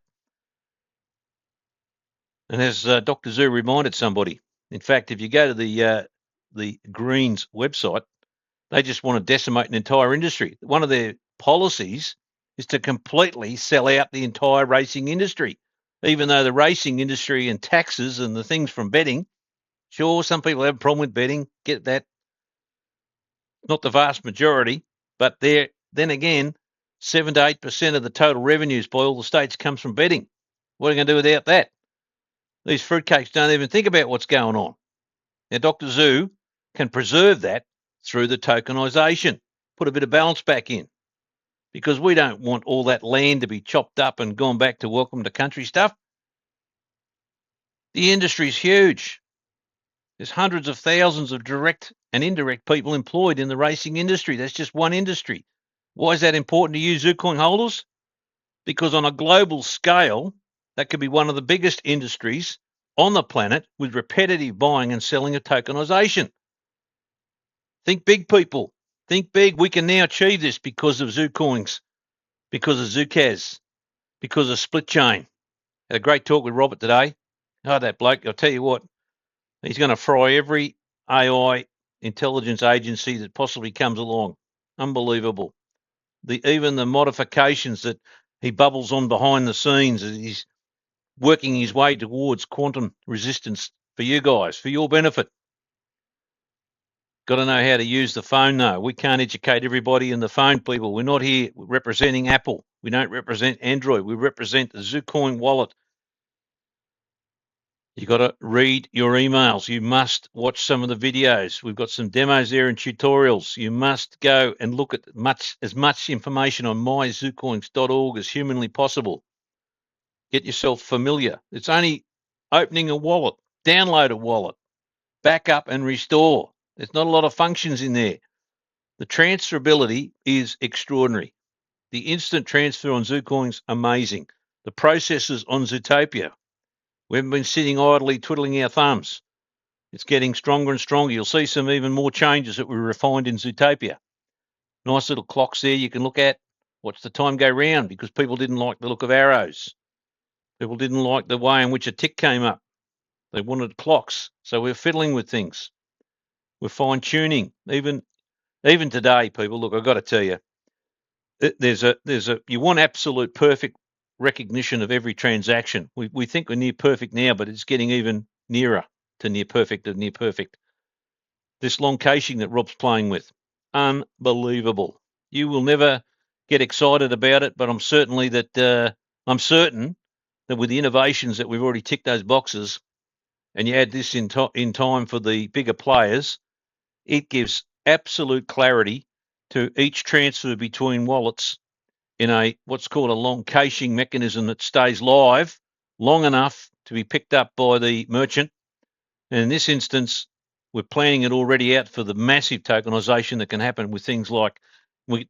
and as Dr. Zoo reminded somebody, in fact, if you go to the Greens website, they just want to decimate an entire industry. One of their policies is to completely sell out the entire racing industry, even though the racing industry and taxes and the things from betting, sure, some people have a problem with betting, get that. Not the vast majority, but then again, 7 to 8% of the total revenues by all the states comes from betting. What are you going to do without that? These fruitcakes don't even think about what's going on. Now, Dr. Zoo can preserve that through the tokenisation, put a bit of balance back in, because we don't want all that land to be chopped up and gone back to welcome to country stuff. The industry's huge. There's hundreds of thousands of direct and indirect people employed in the racing industry. That's just one industry. Why is that important to you, Zucoin holders? Because on a global scale, that could be one of the biggest industries on the planet with repetitive buying and selling of tokenisation. Think big, people. Think big. We can now achieve this because of Zucoins, because of Zukaz, because of SplitChain. Had a great talk with Robert today. Oh, that bloke, I'll tell you what, he's going to fry every AI intelligence agency that possibly comes along. Unbelievable. Even the modifications that he bubbles on behind the scenes as he's working his way towards quantum resistance for you guys, for your benefit. Got to know how to use the phone, though. We can't educate everybody in the phone, people. We're not here representing Apple. We don't represent Android. We represent the Zucoin wallet. You got to read your emails. You must watch some of the videos. We've got some demos there and tutorials. You must go and look at as much information on myzucoins.org as humanly possible. Get yourself familiar. It's only opening a wallet, download a wallet, backup and restore. There's not a lot of functions in there. The transferability is extraordinary. The instant transfer on Zucoin's amazing. The processes on Zutopia. We haven't been sitting idly twiddling our thumbs. It's getting stronger and stronger. You'll see some even more changes that we refined in Zutopia. Nice little clocks there you can look at. Watch the time go round, because people didn't like the look of arrows. People didn't like the way in which a tick came up. They wanted clocks. So we're fiddling with things. We're fine-tuning. Even today, people, look, I've got to tell you, you want absolute perfect recognition of every transaction. We think we're near perfect now, but it's getting even nearer to near perfect of near perfect. This long caching that Rob's playing with, unbelievable. You will never get excited about it, but I'm certain that with the innovations that we've already ticked those boxes, and you add this in time for the bigger players, it gives absolute clarity to each transfer between wallets in what's called a long caching mechanism that stays live long enough to be picked up by the merchant. And in this instance, we're planning it already out for the massive tokenization that can happen with things like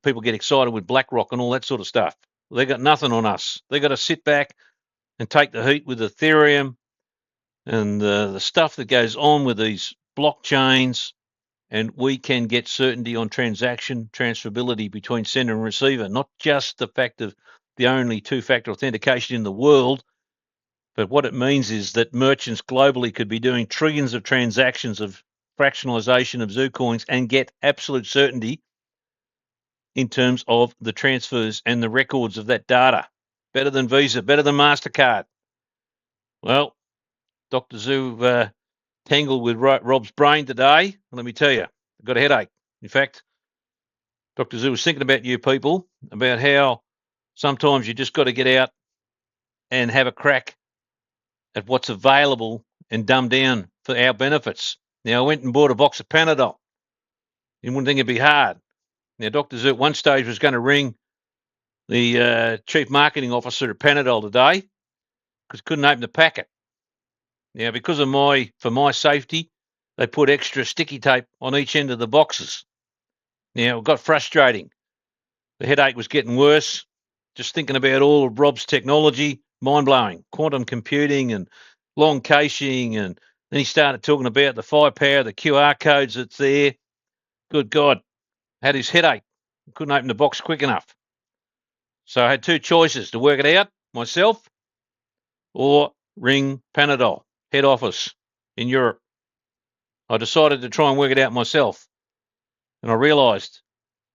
people get excited with BlackRock and all that sort of stuff. They got nothing on us. They got to sit back and take the heat with Ethereum and the stuff that goes on with these blockchains, and we can get certainty on transaction transferability between sender and receiver, not just the fact of the only two-factor authentication in the world, But what it means is that merchants globally could be doing trillions of transactions of fractionalization of Zucoins and get absolute certainty in terms of the transfers and the records of that data. Better than Visa, better than MasterCard. Well, Dr. Zoo tangled with Rob's brain today. Let me tell you, I've got a headache. In fact, Dr. Zoo was thinking about you people, about how sometimes you just got to get out and have a crack at what's available and dumb down for our benefits. Now, I went and bought a box of Panadol. You wouldn't think it'd be hard. Now, Dr. Zoo at one stage was going to ring the chief marketing officer at Panadol today because couldn't open the packet. Now, because of for my safety, they put extra sticky tape on each end of the boxes. Now, it got frustrating. The headache was getting worse. Just thinking about all of Rob's technology, mind-blowing. Quantum computing and long caching, and then he started talking about the firepower, the QR codes that's there. Good God, had his headache. Couldn't open the box quick enough. So I had two choices: to work it out myself or ring Panadol, head office in Europe. I decided to try and work it out myself. And I realised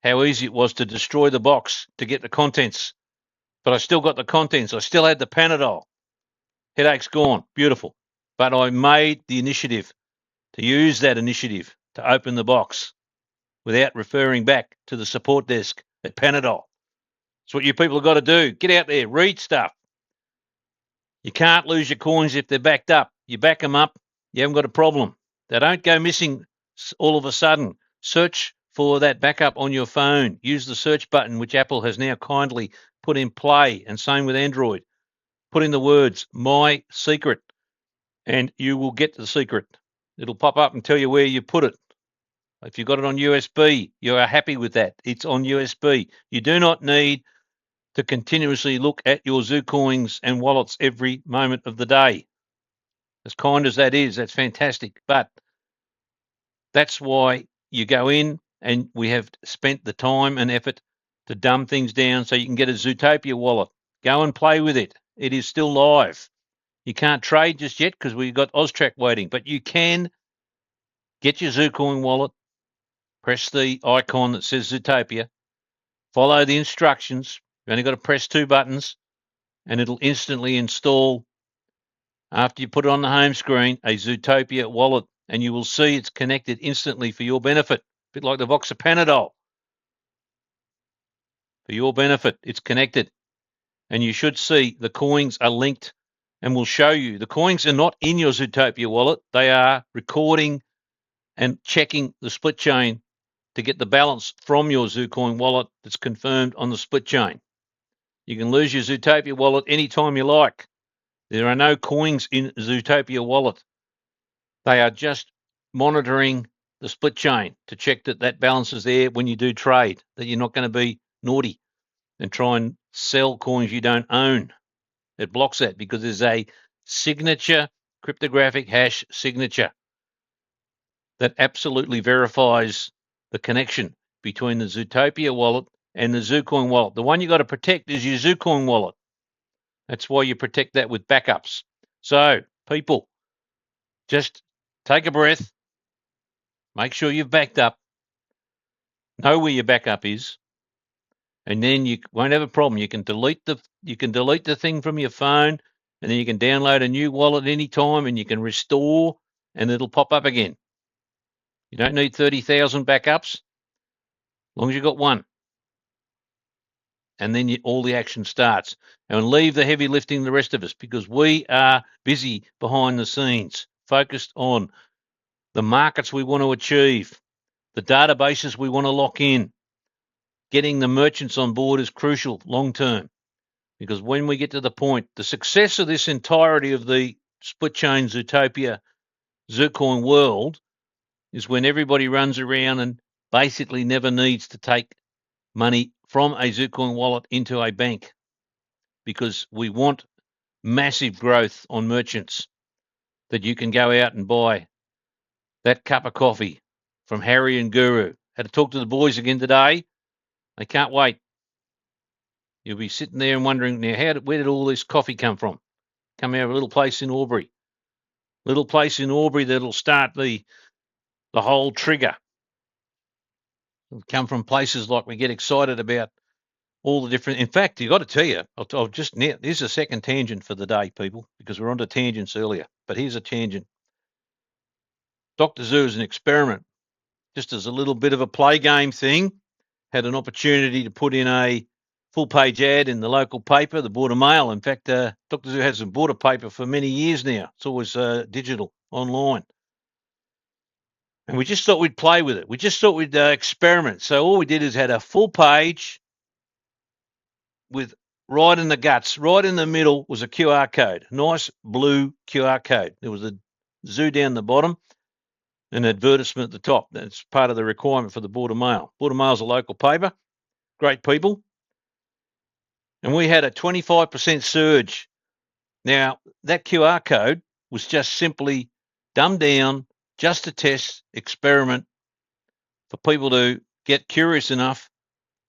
how easy it was to destroy the box to get the contents. But I still got the contents. I still had the Panadol. Headache's gone. Beautiful. But I made the initiative to use that initiative to open the box without referring back to the support desk at Panadol. That's what you people have got to do. Get out there, read stuff. You can't lose your coins if they're backed up. You back them up, you haven't got a problem. They don't go missing all of a sudden. Search for that backup on your phone. Use the search button, which Apple has now kindly put in play, and same with Android. Put in the words, my secret, and you will get the secret. It'll pop up and tell you where you put it. If you've got it on USB, you are happy with that. It's on USB. You do not need to continuously look at your Zucoins and wallets every moment of the day. As kind as that is, that's fantastic. But that's why you go in, and we have spent the time and effort to dumb things down so you can get a Zutopia wallet. Go and play with it. It is still live. You can't trade just yet because we've got AUSTRAC waiting, but you can get your Zucoin wallet, press the icon that says Zutopia, follow the instructions. You've only got to press two buttons, and it'll instantly install, after you put it on the home screen, a Zutopia wallet, and you will see it's connected instantly for your benefit, a bit like the box of Panadol. For your benefit, it's connected, and you should see the coins are linked, and we'll show you. The coins are not in your Zutopia wallet. They are recording and checking the SplitChain to get the balance from your Zucoin wallet that's confirmed on the SplitChain. You can lose your Zutopia wallet anytime you like. There are no coins in Zutopia wallet. They are just monitoring the SplitChain to check that that balance is there when you do trade, that you're not going to be naughty and try and sell coins you don't own. It blocks that because there's a signature, cryptographic hash signature that absolutely verifies the connection between the Zutopia wallet and the Zucoin wallet. The one you got to protect is your Zucoin wallet. That's why you protect that with backups. So, people, just take a breath, make sure you've backed up, know where your backup is, and then you won't have a problem. You can delete the thing from your phone, and then you can download a new wallet anytime, and you can restore, and it'll pop up again. You don't need 30,000 backups, as long as you've got one. And then all the action starts. And leave the heavy lifting, the rest of us, because we are busy behind the scenes, focused on the markets we want to achieve, the databases we want to lock in. Getting the merchants on board is crucial long term, because when we get to the point, the success of this entirety of the SplitChain Zutopia Zucoin world is when everybody runs around and basically never needs to take money from a Zucoin wallet into a bank, because we want massive growth on merchants, that you can go out and buy that cup of coffee from Harry and Guru. Had to talk to the boys again today. They can't wait. You'll be sitting there and wondering, now, where did all this coffee come from? come out of a little place in Albury. Little place in Albury that'll start the whole trigger. It'll come from places like we get excited about all the different. In fact, you've got to tell you, I'll just now. Here's a second tangent for the day, people, because we're on to tangents earlier. But here's a tangent. Dr. Zoo is an experiment, just as a little bit of a play game thing. Had an opportunity to put in a full-page ad in the local paper, the Border Mail. In fact, Dr. Zoo has some border paper for many years now. It's always digital, online. And we just thought we'd play with it. We just thought we'd experiment. So all we did is had a full page with right in the guts, right in the middle was a QR code, nice blue QR code. There was a zoo down the bottom, an advertisement at the top. That's part of the requirement for the Border Mail. Border Mail's a local paper, great people. And we had a 25% surge. Now, that QR code was just simply dumbed down, just a test experiment for people to get curious enough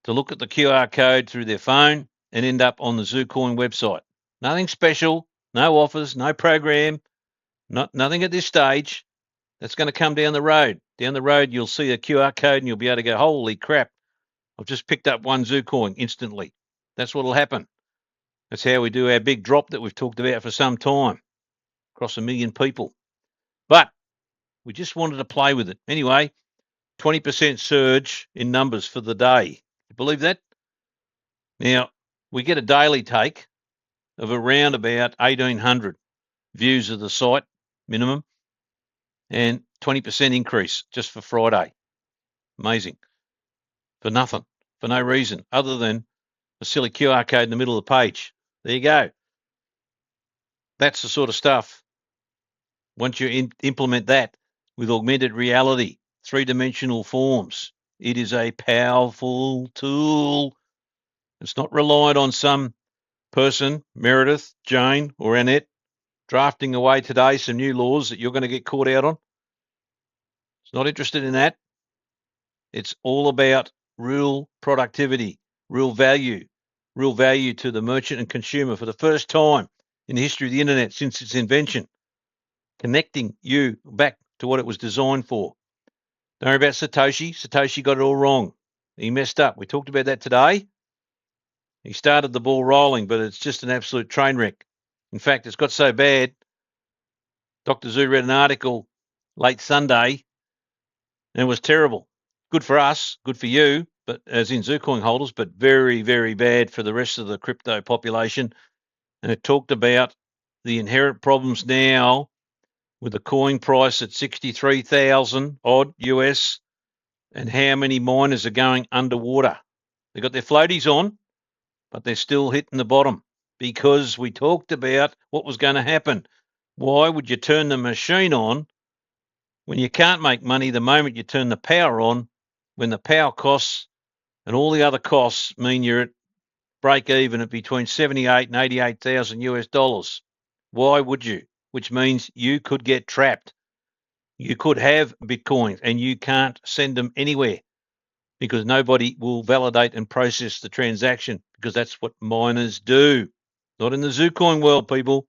to look at the QR code through their phone and end up on the Zucoin website. Nothing special, no offers, no program, nothing at this stage. That's going to come down the road. Down the road, you'll see a QR code and you'll be able to go, holy crap, I've just picked up one Zucoin instantly. That's what will happen. That's how we do our big drop that we've talked about for some time, across 1 million people. But we just wanted to play with it. Anyway, 20% surge in numbers for the day. You believe that? Now, we get a daily take of around about 1,800 views of the site, minimum, and 20% increase just for Friday. Amazing. For nothing, for no reason, other than a silly QR code in the middle of the page. There you go. That's the sort of stuff. Once you implement that with augmented reality, three-dimensional forms, it is a powerful tool. It's not reliant on some person, Meredith, Jane, or Annette, drafting away today some new laws that you're going to get caught out on. It's not interested in that. It's all about real productivity, real value to the merchant and consumer for the first time in the history of the internet since its invention, connecting you back to what it was designed for. Don't worry about Satoshi. Satoshi got it all wrong. He messed up. We talked about that today. He started the ball rolling, but it's just an absolute train wreck. In fact, it's got so bad, Dr. Zoo read an article late Sunday, and it was terrible. Good for us, good for you, but as in Zucoin holders, but very, very bad for the rest of the crypto population. And it talked about the inherent problems now with the coin price at 63,000 odd US, and how many miners are going underwater. They've got their floaties on, but they're still hitting the bottom because we talked about what was going to happen. Why would you turn the machine on when you can't make money the moment you turn the power on, when the power costs and all the other costs mean you're at break even at between 78 and 88,000 US dollars? Why would you? Which means you could get trapped. You could have Bitcoins and you can't send them anywhere because nobody will validate and process the transaction, because that's what miners do. Not in the Zucoin world, people.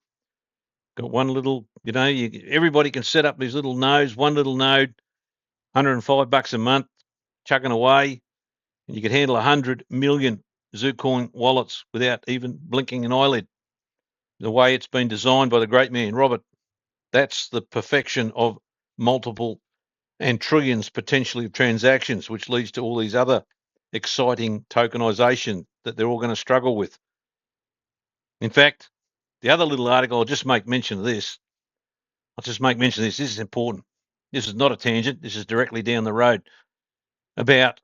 Got one little, everybody can set up these little nodes, one little node, $105 a month, chucking away, and you could handle 100 million Zucoin wallets without even blinking an eyelid. The way it's been designed by the great man, Robert. That's the perfection of multiple and trillions potentially of transactions, which leads to all these other exciting tokenization that they're all going to struggle with. In fact, the other little article, I'll just make mention of this. This is important. This is not a tangent. This is directly down the road about,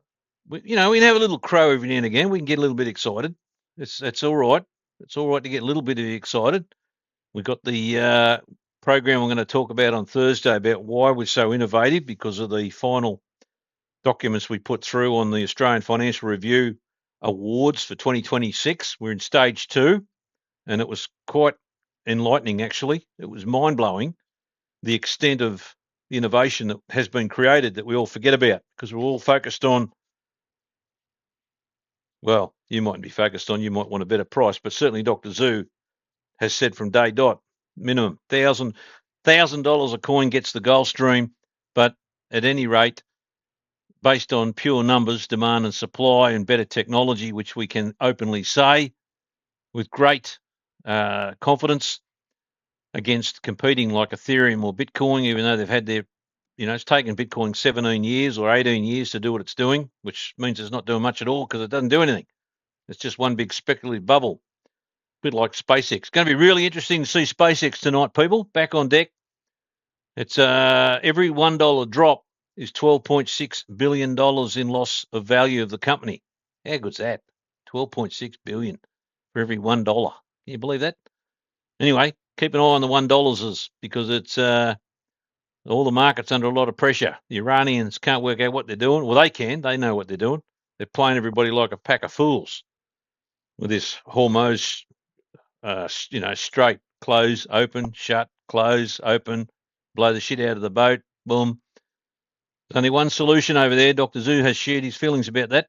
we can have a little crow every now and again. We can get a little bit excited. It's all right. It's all right to get a little bit excited. We've got the program we're going to talk about on Thursday about why we're so innovative, because of the final documents we put through on the Australian Financial Review Awards for 2026. We're in stage 2, and it was quite enlightening, actually. It was mind-blowing, the extent of the innovation that has been created that we all forget about, because we're all focused on, well, you mightn't be focused on, you might want a better price, but certainly Dr. Zoo has said from day dot, minimum $1,000 a coin gets the gold stream, but at any rate, based on pure numbers, demand and supply and better technology, which we can openly say with great confidence against competing like Ethereum or Bitcoin, even though they've had their, it's taken Bitcoin 17 years or 18 years to do what it's doing, which means it's not doing much at all because it doesn't do anything. It's just one big speculative bubble, a bit like SpaceX. It's going to be really interesting to see SpaceX tonight, people. Back on deck. It's every $1 drop is $12.6 billion in loss of value of the company. How good's that? $12.6 billion for every $1. Can you believe that? Anyway, keep an eye on the $1 because it's all the market's under a lot of pressure. The Iranians can't work out what they're doing. Well, they can. They know what they're doing. They're playing everybody like a pack of fools with this Hormuz, straight, close, open, shut, close, open, blow the shit out of the boat, boom. There's only one solution over there. Dr. Zu has shared his feelings about that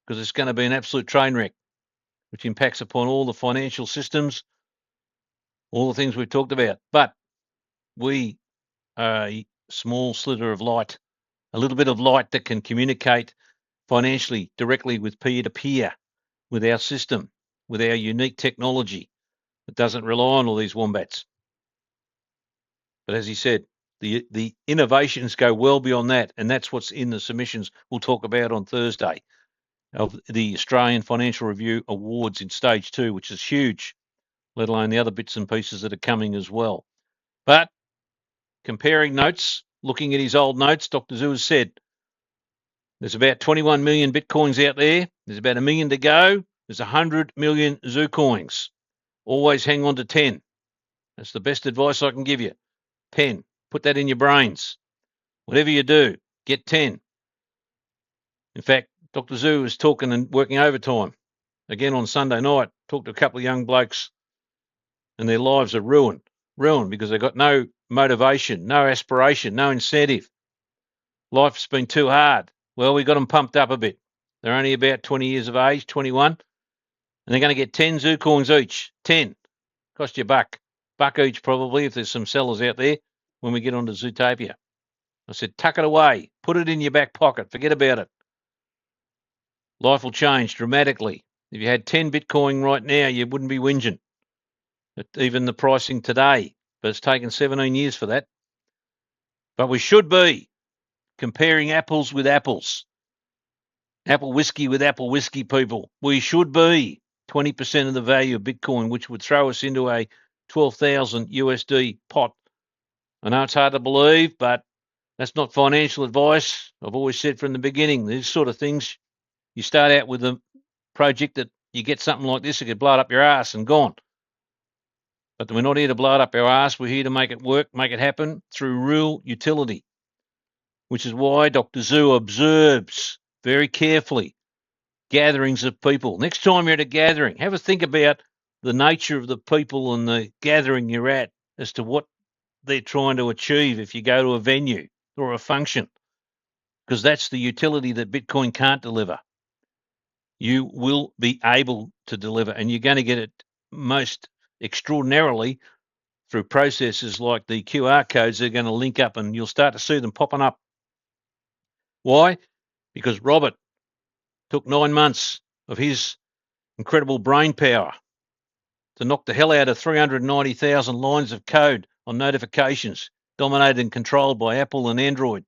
because it's going to be an absolute train wreck, which impacts upon all the financial systems, all the things we've talked about. But we are a small sliver of light, a little bit of light that can communicate financially directly with peer-to-peer, with our system, with our unique technology that doesn't rely on all these wombats. But as he said, the innovations go well beyond that, and that's what's in the submissions we'll talk about on Thursday of the Australian Financial Review Awards in Stage 2, which is huge, let alone the other bits and pieces that are coming as well. But comparing notes, looking at his old notes, Dr. Zu has said there's about 21 million Bitcoins out there. There's about 1 million to go. There's 100 million Zucoins. Always hang on to 10. That's the best advice I can give you. 10. Put that in your brains. Whatever you do, get 10. In fact, Dr. Zu was talking and working overtime again on Sunday night. Talked to a couple of young blokes, and their lives are ruined because they've got no motivation, no aspiration, no incentive. Life's been too hard. Well, we got them pumped up a bit. They're only about 20 years of age, 21, and they're going to get 10 Zucoins each. 10. Cost you $1. $1 each probably if there's some sellers out there when we get onto Zutopia. I said, tuck it away. Put it in your back pocket. Forget about it. Life will change dramatically. If you had 10 Bitcoin right now, you wouldn't be whinging at even the pricing today. But it's taken 17 years for that. But we should be comparing apples with apples. Apple whiskey with apple whiskey, people. We should be 20% of the value of Bitcoin, which would throw us into a 12,000 USD pot. I know it's hard to believe, but that's not financial advice. I've always said from the beginning, these sort of things, you start out with a project that you get something like this, it could blow it up your ass and gone. But we're not here to blow it up our ass. We're here to make it work, make it happen through real utility, which is why Dr. Zu observes very carefully gatherings of people. Next time you're at a gathering, have a think about the nature of the people and the gathering you're at as to what they're trying to achieve if you go to a venue or a function, because that's the utility that Bitcoin can't deliver. You will be able to deliver, and you're going to get it most extraordinarily through processes like the QR codes that are going to link up, and you'll start to see them popping up. Why? Because Robert took 9 months of his incredible brain power to knock the hell out of 390,000 lines of code on notifications, dominated and controlled by Apple and Android.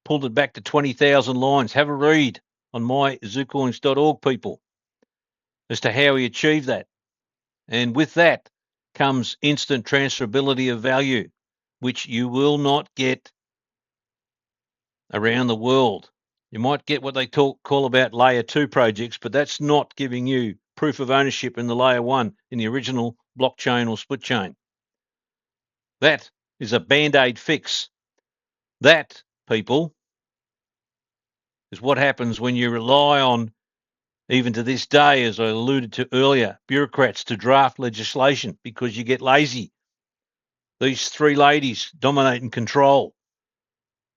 Pulled it back to 20,000 lines. Have a read on myzucoins.org, people, as to how he achieved that. And with that comes instant transferability of value, which you will not get around the world. You might get what they call about layer 2 projects, but that's not giving you proof of ownership in the layer 1 in the original blockchain or SplitChain. That is a band-aid fix. That, people, is what happens when you rely on, even to this day, as I alluded to earlier, bureaucrats to draft legislation because you get lazy. These 3 ladies dominate and control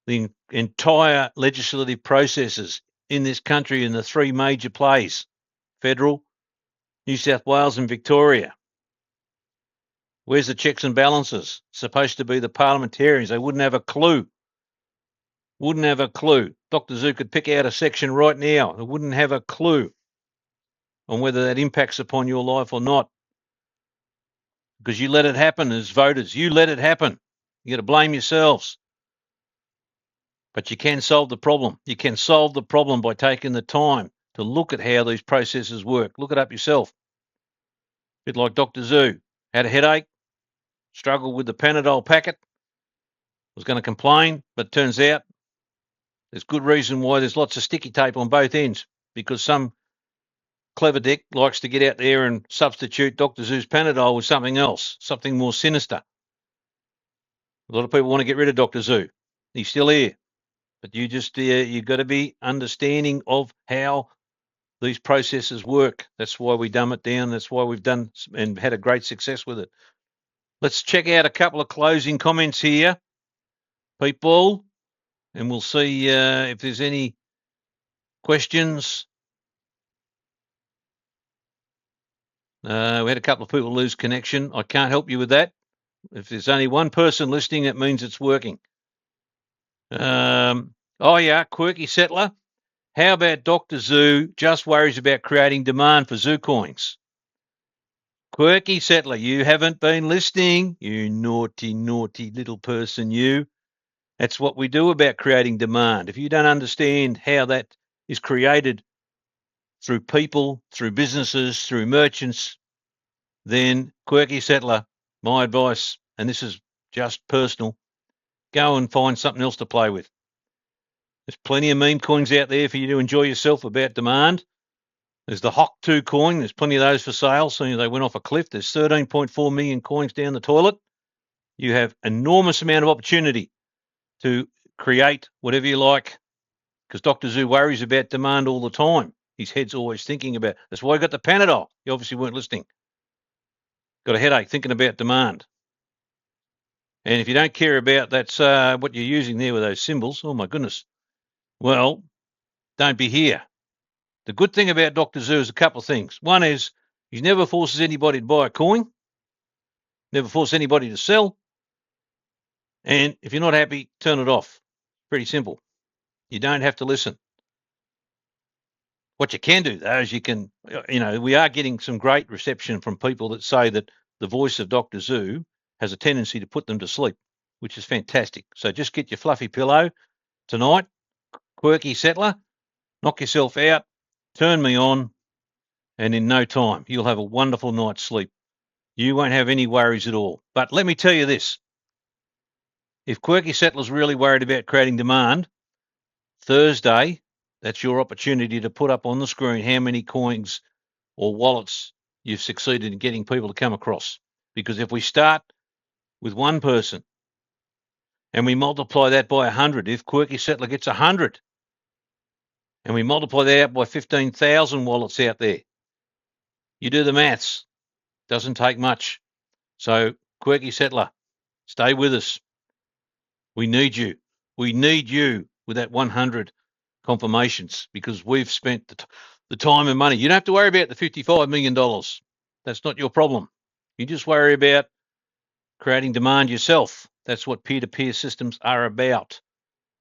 the entire legislative processes in this country in the 3 major plays, federal, New South Wales and Victoria. Where's the checks and balances? Supposed to be the parliamentarians. They wouldn't have a clue. Wouldn't have a clue. Dr. Zu could pick out a section right now. They wouldn't have a clue on whether that impacts upon your life or not. Because you let it happen as voters. You let it happen. You got to blame yourselves. But you can solve the problem. You can solve the problem by taking the time to look at how these processes work. Look it up yourself. A bit like Dr. Zu. Had a headache, struggled with the Panadol packet, was going to complain, but it turns out there's good reason why there's lots of sticky tape on both ends, because some clever dick likes to get out there and substitute Dr. Zu's Panadol with something else, something more sinister. A lot of people want to get rid of Dr. Zu. He's still here. But you've got to be understanding of how these processes work. That's why we dumb it down. That's why we've done and had a great success with it. Let's check out a couple of closing comments here, people, and we'll see if there's any questions. We had a couple of people lose connection. I can't help you with that. If there's only one person listening, it means it's working. Oh yeah, Quirky Settler. How about Dr. Zu just worries about creating demand for Zucoins? Quirky Settler, you haven't been listening, you naughty, naughty little person, you. That's what we do about creating demand. If you don't understand how that is created through people, through businesses, through merchants, then Quirky Settler, my advice, and this is just personal, go and find something else to play with. There's plenty of meme coins out there for you to enjoy yourself about demand. There's the HOC2 coin. There's plenty of those for sale. So they went off a cliff. There's 13.4 million coins down the toilet. You have enormous amount of opportunity to create whatever you like, because Dr. Zu worries about demand all the time. His head's always thinking about it. That's why he got the Panadol. You obviously weren't listening. Got a headache thinking about demand. And if you don't care about that's what you're using there with those symbols, oh my goodness, well, don't be here. The good thing about Dr. Zu is a couple of things. One is he never forces anybody to buy a coin, never forces anybody to sell. And if you're not happy, turn it off. Pretty simple. You don't have to listen. What you can do, though, is you can, we are getting some great reception from people that say that the voice of Dr. Zu has a tendency to put them to sleep, which is fantastic. So just get your fluffy pillow tonight, Quirky Settler, knock yourself out, turn me on, and in no time, you'll have a wonderful night's sleep. You won't have any worries at all. But let me tell you this. If Quirky Settler's really worried about creating demand, Thursday, that's your opportunity to put up on the screen how many coins or wallets you've succeeded in getting people to come across. Because if we start with one person and we multiply that by 100, if Quirky Settler gets 100, and we multiply that out by 15,000 wallets out there, you do the maths. Doesn't take much. So, Quirky Settler, stay with us. We need you. We need you with that 100 confirmations, because we've spent the time and money. You don't have to worry about the $55 million. That's not your problem. You just worry about creating demand yourself. That's what peer-to-peer systems are about.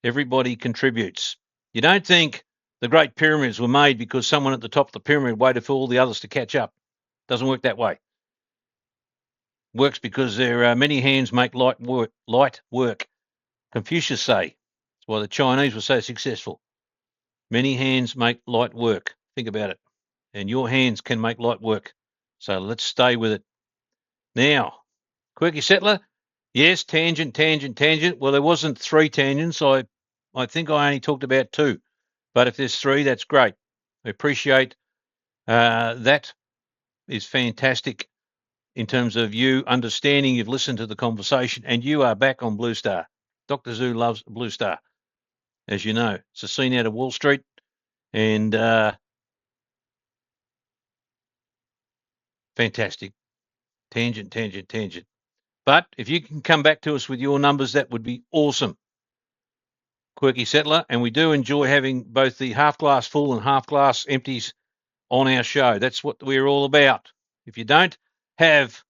Everybody contributes. You don't think the Great Pyramids were made because someone at the top of the pyramid waited for all the others to catch up. Doesn't work that way. Works because there are many hands make light work. Confucius say. That's why the Chinese were so successful. Many hands make light work. Think about it. And your hands can make light work. So let's stay with it. Now, Quirky Settler, yes, tangent. Well, there wasn't 3 tangents. I think I only talked about 2. But if there's 3, that's great. I appreciate that is fantastic in terms of you understanding you've listened to the conversation and you are back on Blue Star. Dr. Zu loves Blue Star, as you know. It's a scene out of Wall Street, and fantastic. Tangent. But if you can come back to us with your numbers, that would be awesome, Quirky Settler. And we do enjoy having both the half glass full and half glass empties on our show. That's what we're all about. If you don't have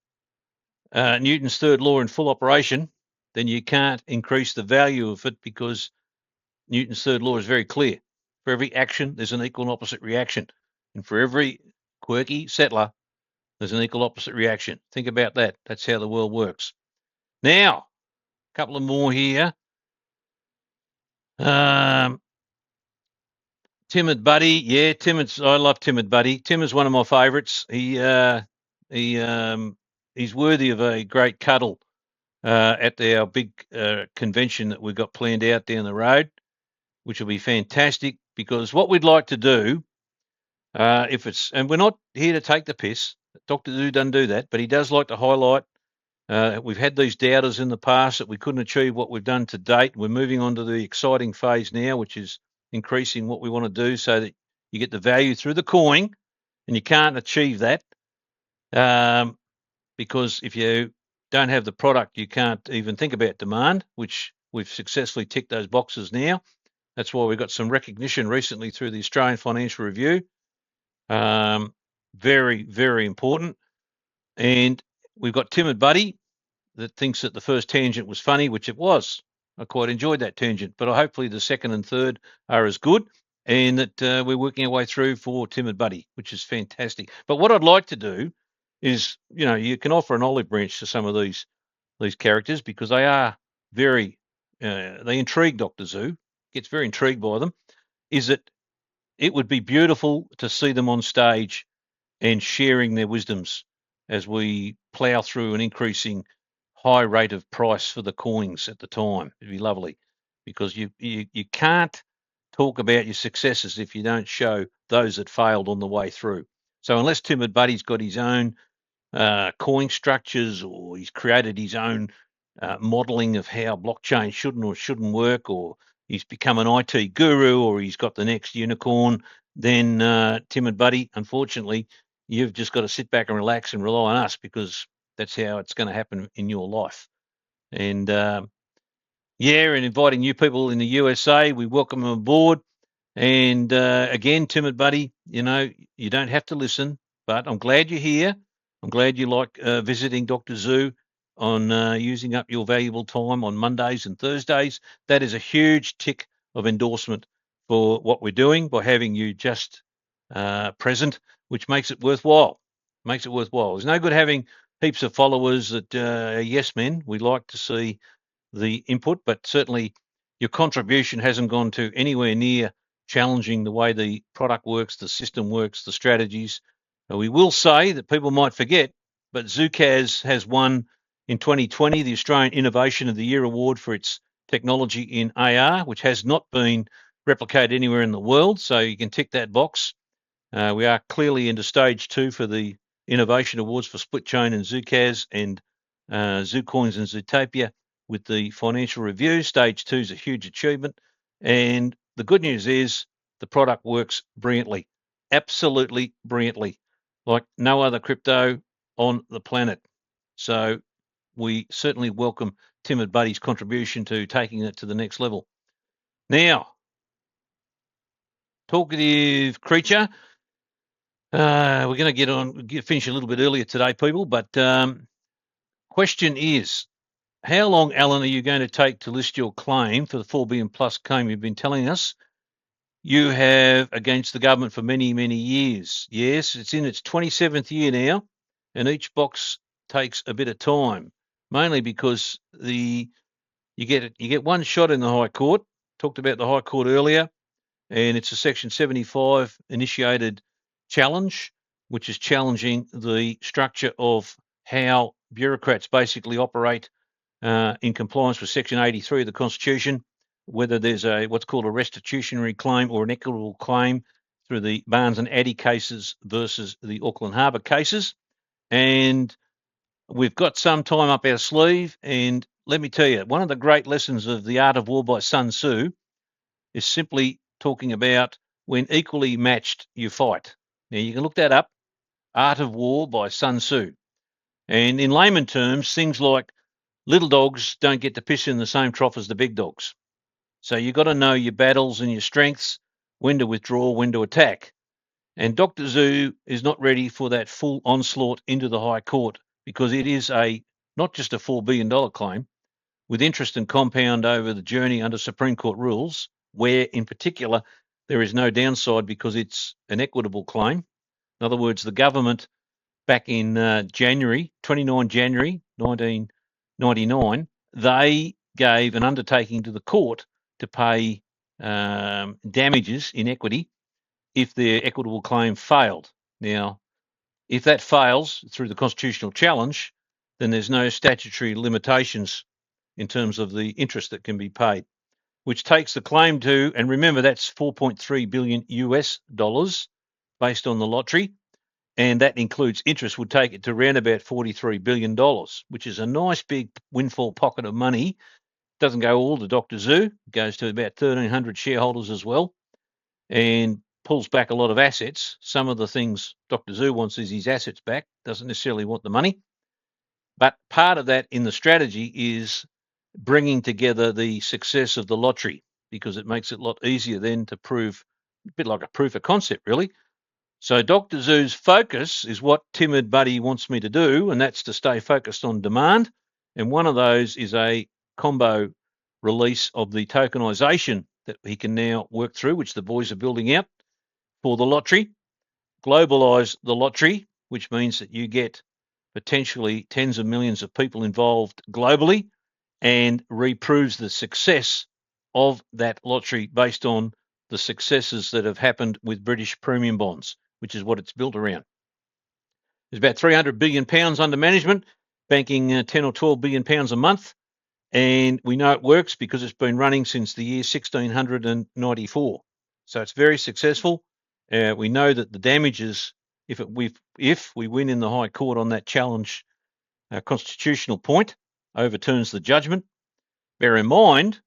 Newton's third law in full operation, then you can't increase the value of it, because Newton's third law is very clear. For every action, there's an equal and opposite reaction. And for every quirky settler, there's an equal opposite reaction. Think about that. That's how the world works. Now, a couple of more here. Timid Buddy, yeah, I love Timid Buddy. Tim is one of my favourites. He's worthy of a great cuddle at our big convention that we've got planned out down the road, which will be fantastic. Because what we'd like to do, and we're not here to take the piss. Dr. Zoo doesn't do that, but he does like to highlight. We've had these doubters in the past that we couldn't achieve what we've done to date. We're moving on to the exciting phase now, which is increasing what we want to do so that you get the value through the coin, and you can't achieve that because if you don't have the product, you can't even think about demand, which we've successfully ticked those boxes now. That's why we got some recognition recently through the Australian Financial Review. Very, very important. And we've got Timid Buddy that thinks that the first tangent was funny, which it was. I quite enjoyed that tangent, but hopefully the second and third are as good, and that we're working our way through for Timid Buddy, which is fantastic. But what I'd like to do is, you can offer an olive branch to some of these characters, because they are very, they intrigue Dr. Zoo, gets very intrigued by them, is that it would be beautiful to see them on stage and sharing their wisdoms as we plough through an increasing high rate of price for the coins at the time. It'd be lovely, because you can't talk about your successes if you don't show those that failed on the way through. So unless Timid Buddy's got his own coin structures, or he's created his own modeling of how blockchain shouldn't or shouldn't work, or he's become an IT guru, or he's got the next unicorn, then Timid Buddy, unfortunately, you've just got to sit back and relax and rely on us, because that's how it's going to happen in your life. And and inviting new people in the USA, we welcome them aboard. And again, Timid Buddy, you don't have to listen, but I'm glad you're here. I'm glad you like visiting Dr. Zoo on using up your valuable time on Mondays and Thursdays. That is a huge tick of endorsement for what we're doing by having you just present, which makes it worthwhile. There's no good having heaps of followers that are yes men. We like to see the input, but certainly your contribution hasn't gone to anywhere near challenging the way the product works, the system works, the strategies. We will say that people might forget, but Zukaz has won in 2020 the Australian Innovation of the Year award for its technology in AR, which has not been replicated anywhere in the world. So you can tick that box. We are clearly into stage 2 for the innovation awards for SplitChain and Zukaz and Zucoins and Zutopia with the financial review. Stage 2 is a huge achievement. And the good news is the product works brilliantly, absolutely brilliantly, like no other crypto on the planet. So we certainly welcome Timid Buddy's contribution to taking it to the next level. Now, talkative creature. We're going to finish a little bit earlier today, people. But question is, how long, Alan, are you going to take to list your claim for the 4 billion plus claim you've been telling us you have against the government for many, many years? Yes, it's in its 27th year now, and each box takes a bit of time, mainly because you get one shot in the High Court. Talked about the High Court earlier, and it's a Section 75 initiated challenge, which is challenging the structure of how bureaucrats basically operate in compliance with Section 83 of the Constitution, whether there's what's called a restitutionary claim or an equitable claim through the Barnes and Addy cases versus the Auckland Harbour cases. And we've got some time up our sleeve. And let me tell you, one of the great lessons of The Art of War by Sun Tzu is simply talking about when equally matched you fight. Now, you can look that up, Art of War by Sun Tzu. And in layman terms, things like little dogs don't get to piss in the same trough as the big dogs. So you've got to know your battles and your strengths, when to withdraw, when to attack. And Dr. Zoo is not ready for that full onslaught into the High Court, because it is a not just a $4 billion claim, with interest and compound over the journey under Supreme Court rules, where in particular there is no downside because it's an equitable claim. In other words, the government back in January 1999, they gave an undertaking to the court to pay damages in equity if their equitable claim failed. Now, if that fails through the constitutional challenge, then there's no statutory limitations in terms of the interest that can be paid, which takes the claim to, and remember that's 4.3 billion US dollars based on the lottery, and that includes interest, would take it to around about $43 billion, which is a nice big windfall pocket of money. Doesn't go all to Dr. Zoo, it goes to about 1,300 shareholders as well, and pulls back a lot of assets. Some of the things Dr. Zoo wants is his assets back, doesn't necessarily want the money. But part of that in the strategy is bringing together the success of the lottery, because it makes it a lot easier then to prove, a bit like a proof of concept, really. So Dr. Zoo's focus is what Timid Buddy wants me to do, and that's to stay focused on demand. And one of those is a combo release of the tokenization that he can now work through, which the boys are building out for the lottery. Globalize the lottery, which means that you get potentially tens of millions of people involved globally, and reproves the success of that lottery based on the successes that have happened with British premium bonds, which is what it's built around. There's about 300 billion pounds under management, banking 10 or 12 billion pounds a month. And we know it works because it's been running since the year 1694. So it's very successful. We know that the damages, if we win in the High Court on that challenge constitutional point, overturns the judgment. Bear in mind,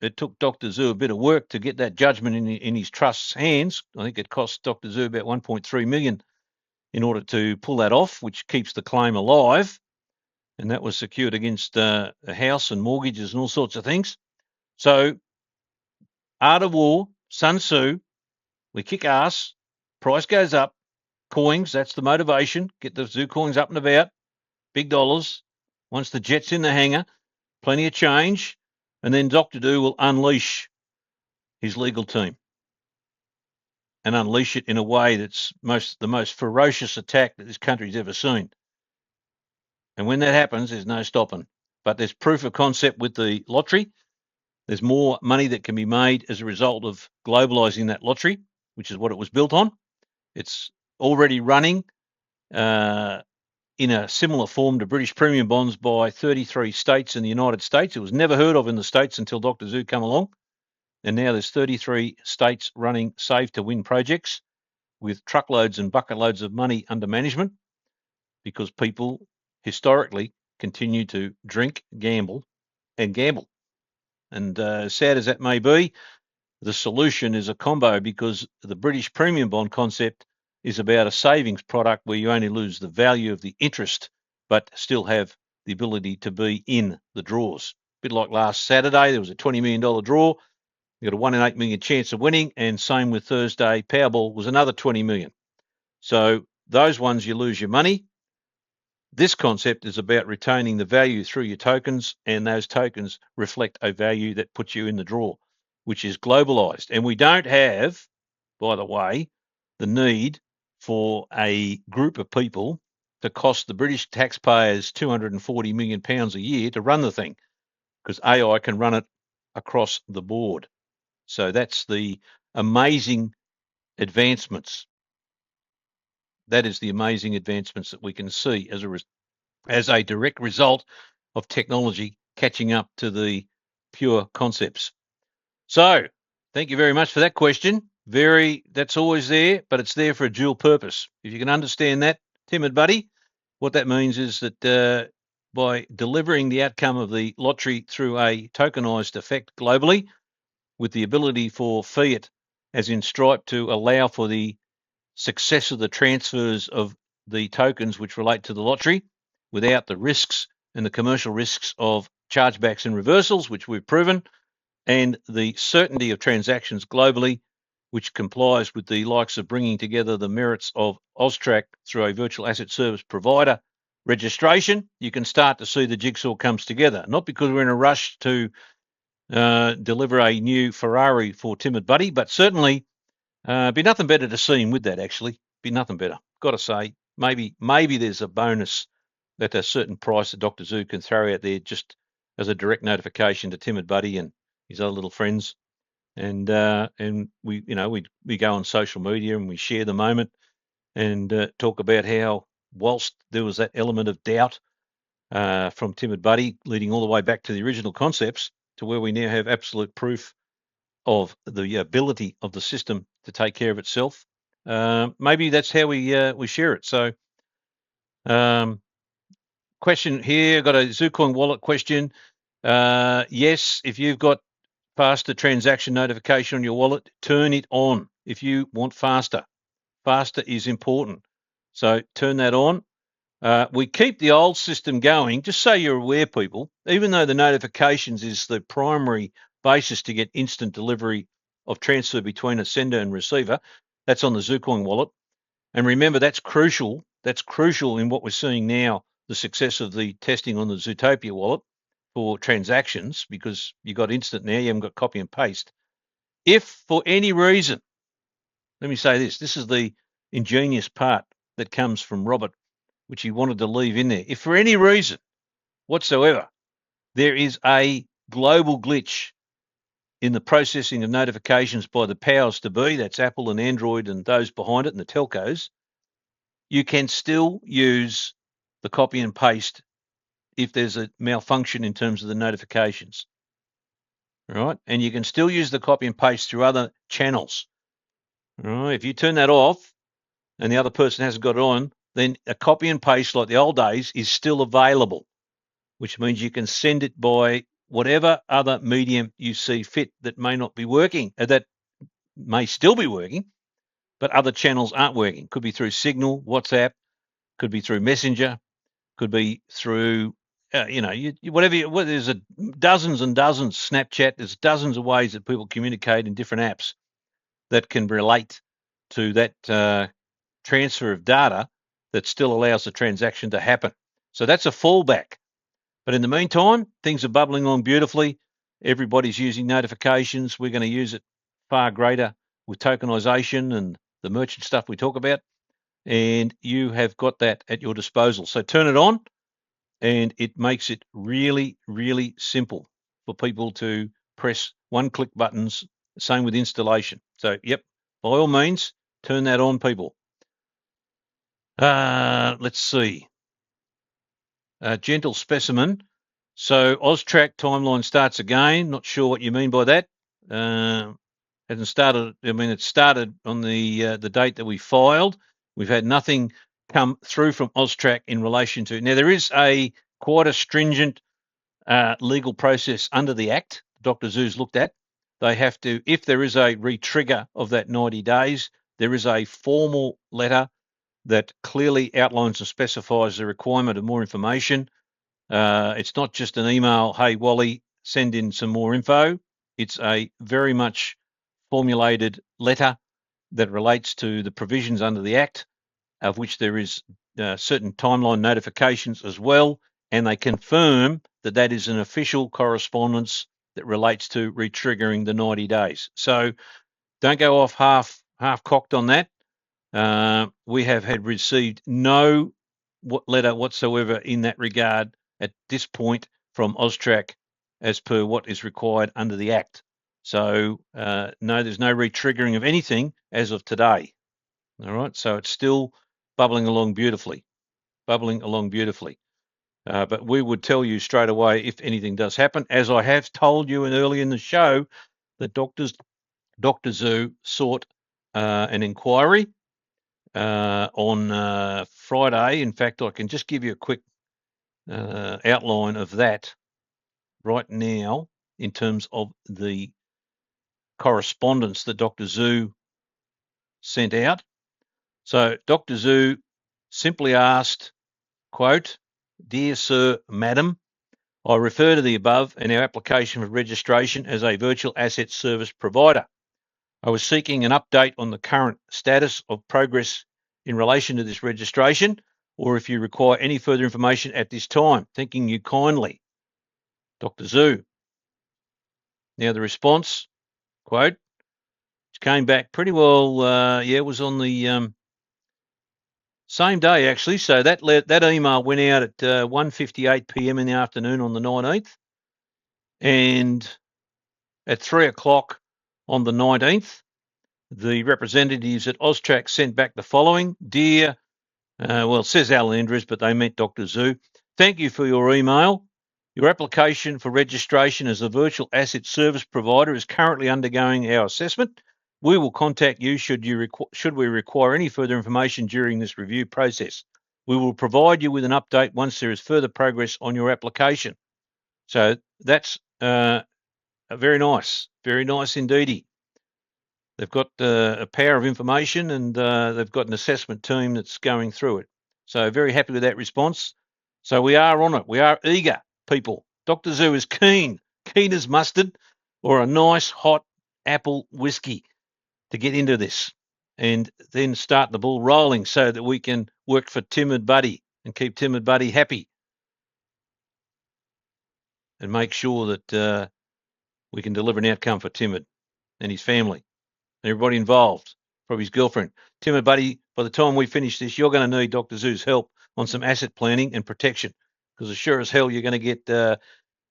it took Dr. Zoo a bit of work to get that judgment in his trust's hands. I think it cost Dr. Zoo about 1.3 million in order to pull that off, which keeps the claim alive. And that was secured against a house and mortgages and all sorts of things. So, Art of War, Sun Tzu, we kick ass, price goes up, coins, that's the motivation, get the Zoo coins up and about, big dollars. Once the jet's in the hangar, plenty of change, and then Dr. Do will unleash his legal team and unleash it in a way that's the most ferocious attack that this country's ever seen. And when that happens, there's no stopping. But there's proof of concept with the lottery. There's more money that can be made as a result of globalizing that lottery, which is what it was built on. It's already running in a similar form to British premium bonds by 33 states in the United States. It was never heard of in the States until Dr. Zoo came along. And now there's 33 states running save to win projects with truckloads and bucket loads of money under management, because people historically continue to drink, gamble, and gamble. And sad as that may be, the solution is a combo, because the British premium bond concept is about a savings product where you only lose the value of the interest, but still have the ability to be in the draws. A bit like last Saturday, there was a $20 million draw. You got a 1 in 8 million chance of winning, and same with Thursday. Powerball was another 20 million. So those ones you lose your money. This concept is about retaining the value through your tokens, and those tokens reflect a value that puts you in the draw, which is globalized. And we don't have, by the way, the need for a group of people to cost the British taxpayers £240 million a year to run the thing, because AI can run it across the board. So that's the amazing advancements. That is the amazing advancements that we can see as a direct result of technology catching up to the pure concepts. So thank you very much for that question. That's always there, but it's there for a dual purpose. If you can understand that, Timid Buddy, what that means is that by delivering the outcome of the lottery through a tokenized effect globally, with the ability for fiat, as in Stripe, to allow for the success of the transfers of the tokens which relate to the lottery without the risks and the commercial risks of chargebacks and reversals, which we've proven, and the certainty of transactions globally, which complies with the likes of bringing together the merits of AUSTRAC through a virtual asset service provider registration, you can start to see the jigsaw comes together. Not because we're in a rush to deliver a new Ferrari for Timid Buddy, but certainly be nothing better to see him with that, actually. Be nothing better. Got to say, maybe there's a bonus at a certain price that Dr. Zoo can throw out there just as a direct notification to Timid Buddy and his other little friends. And we go on social media and we share the moment and talk about how whilst there was that element of doubt from Timid Buddy leading all the way back to the original concepts to where we now have absolute proof of the ability of the system to take care of itself. Maybe that's how we share it. So question here, got a Zucoin wallet question. Yes, if you've got faster transaction notification on your wallet, turn it on if you want faster. Faster is important. So turn that on. We keep the old system going, just so you're aware, people, even though the notifications is the primary basis to get instant delivery of transfer between a sender and receiver. That's on the Zucoin wallet. And remember, that's crucial. That's crucial in what we're seeing now, the success of the testing on the Zutopia wallet for transactions, because you got instant now, you haven't got copy and paste. If for any reason, let me say this is the ingenious part that comes from Robert, which he wanted to leave in there. If for any reason whatsoever there is a global glitch in the processing of notifications by the powers to be, that's Apple and Android and those behind it and the telcos, you can still use the copy and paste if there's a malfunction in terms of the notifications. All right, and you can still use the copy and paste through other channels. All right, if you turn that off and the other person hasn't got it on, then a copy and paste like the old days is still available, which means you can send it by whatever other medium you see fit that may not be working, that may still be working, but other channels aren't working. Could be through Signal, WhatsApp, could be through Messenger, could be through, there's dozens and dozens, Snapchat, there's dozens of ways that people communicate in different apps that can relate to that transfer of data that still allows the transaction to happen. So that's a fallback. But in the meantime, things are bubbling along beautifully. Everybody's using notifications. We're going to use it far greater with tokenization and the merchant stuff we talk about. And you have got that at your disposal. So turn it on, and it makes it really, really simple for people to press one-click buttons. Same with installation. So, yep, by all means, turn that on, people. Let's see. Gentle specimen. So AUSTRAC timeline starts again. Not sure what you mean by that. Hasn't started. I mean, it started on the date that we filed. We've had nothing come through from AUSTRAC in relation to. Now there is quite a stringent legal process under the Act. Dr. Zoo's looked at. They have to, if there is a re-trigger of that 90 days, there is a formal letter that clearly outlines and specifies the requirement of more information. It's not just an email, hey, Wally, send in some more info. It's a very much formulated letter that relates to the provisions under the Act, of which there is certain timeline notifications as well, and they confirm that that is an official correspondence that relates to re-triggering the 90 days. So don't go off half-cocked on that. We have received no letter whatsoever in that regard at this point from AUSTRAC as per what is required under the Act. So no, there's no re-triggering of anything as of today. All right, so it's still bubbling along beautifully, but we would tell you straight away if anything does happen, as I have told you early in the show that Dr. Zoo sought an inquiry on Friday. In fact, I can just give you a quick outline of that right now in terms of the correspondence that Dr. Zoo sent out. So Dr. Zoo simply asked, quote, "Dear Sir, Madam, I refer to the above in our application for registration as a virtual asset service provider. I was seeking an update on the current status of progress in relation to this registration. or if you require any further information at this time. Thanking you kindly, Dr. Zu. Now the response, quote, which came back pretty well, it was on the same day actually. So that email went out at 1:58 p.m. in the afternoon on the 19th, and at 3 o'clock on the 19th, the representatives at AUSTRAC sent back the following. Dear, it says Alan Andrews, but they meant Dr. Zu. Thank you for your email. Your application for registration as a virtual asset service provider is currently undergoing our assessment. We will contact you should we require any further information during this review process. We will provide you with an update once there is further progress on your application. So that's very nice indeedy. They've got a power of information, and they've got an assessment team that's going through it. So very happy with that response. So we are on it. We are eager, people. Dr. Zu is keen as mustard, or a nice hot apple whiskey to get into this and then start the ball rolling so that we can work for Timid Buddy and keep Timid Buddy happy and make sure that we can deliver an outcome for Timid and his family. Everybody involved, probably his girlfriend. Timid Buddy, by the time we finish this, you're going to need Dr. Zu's help on some asset planning and protection, because as sure as hell you're going to get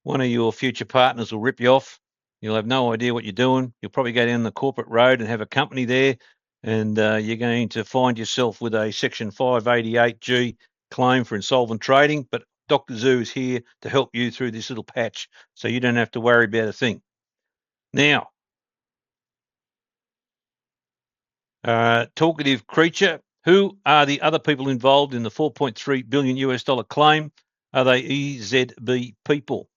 one of your future partners will rip you off. You'll have no idea what you're doing. You'll probably go down the corporate road and have a company there, and you're going to find yourself with a Section 588G claim for insolvent trading. But Dr. Zu is here to help you through this little patch, so you don't have to worry about a thing. Now, talkative creature. Who are the other people involved in the $4.3 billion US claim? Are they EZB people?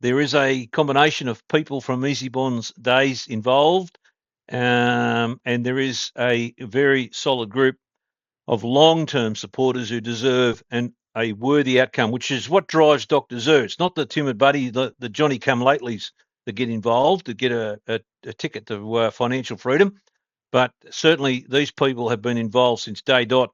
There is a combination of people from EasyBond's days involved, and there is a very solid group of long-term supporters who deserve a worthy outcome, which is what drives Dr. Zu. It's not the Timid Buddy, the Johnny-come-latelys that get involved to get a ticket to financial freedom. But certainly these people have been involved since day dot,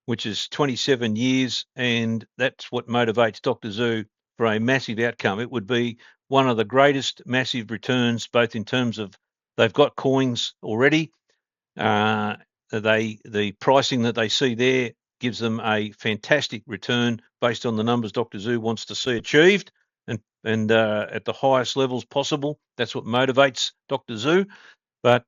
which is 27 years, and that's what motivates Dr. Zu for a massive outcome. It would be one of the greatest massive returns, both in terms of they've got coins already. The pricing that they see there gives them a fantastic return based on the numbers Dr. Zu wants to see achieved, and at the highest levels possible. That's what motivates Dr. Zu. But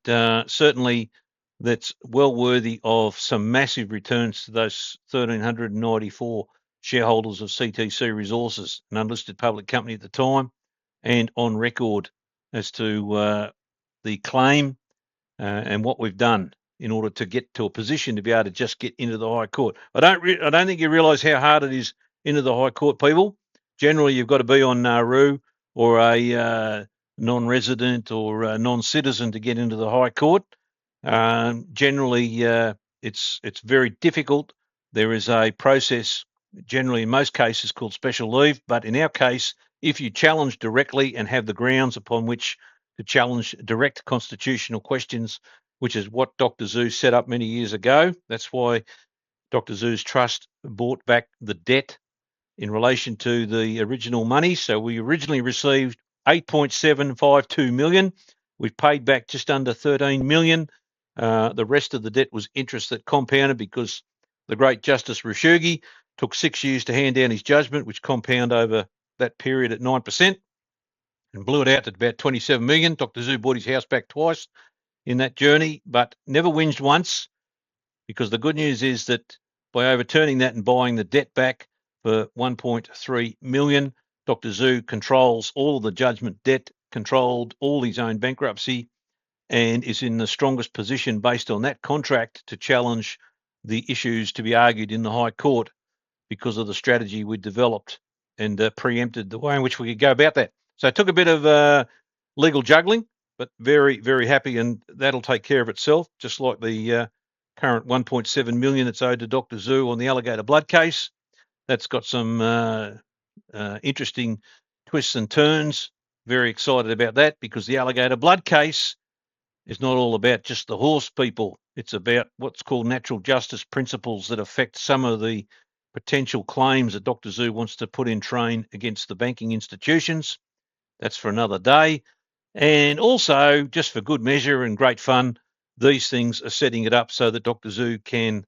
certainly that's well worthy of some massive returns to those 1,394 shareholders of CTC Resources, an unlisted public company at the time, and on record as to the claim and what we've done in order to get to a position to be able to just get into the High Court. I don't think you realise how hard it is into the High Court, people. Generally, you've got to be on Nauru or a non-resident or a non-citizen to get into the High Court. Generally, it's very difficult. There is a process, generally in most cases, called special leave. But in our case, if you challenge directly and have the grounds upon which to challenge direct constitutional questions, which is what Dr. Zu set up many years ago. That's why Dr. Zu's trust bought back the debt in relation to the original money. So we originally received 8.752 million. We've paid back just under 13 million. The rest of the debt was interest that compounded because the great Justice Rushugi took 6 years to hand down his judgment, which compound over that period at 9%, and blew it out at about 27 million. Dr. Zu bought his house back twice in that journey, but never whinged once, because the good news is that by overturning that and buying the debt back for 1.3 million, Dr. Zu controls all of the judgment debt, controlled all his own bankruptcy, and is in the strongest position based on that contract to challenge the issues to be argued in the High Court because of the strategy we developed and preempted the way in which we could go about that. So it took a bit of legal juggling, but very, very happy, and that'll take care of itself, just like the current 1.7 million that's owed to Dr. Zu on the alligator blood case. That's got some interesting twists and turns. Very excited about that, because the alligator blood case is not all about just the horse people. It's about what's called natural justice principles that affect some of the potential claims that Dr. Zoo wants to put in train against the banking institutions. That's for another day. And also, just for good measure and great fun, these things are setting it up so that Dr. Zoo can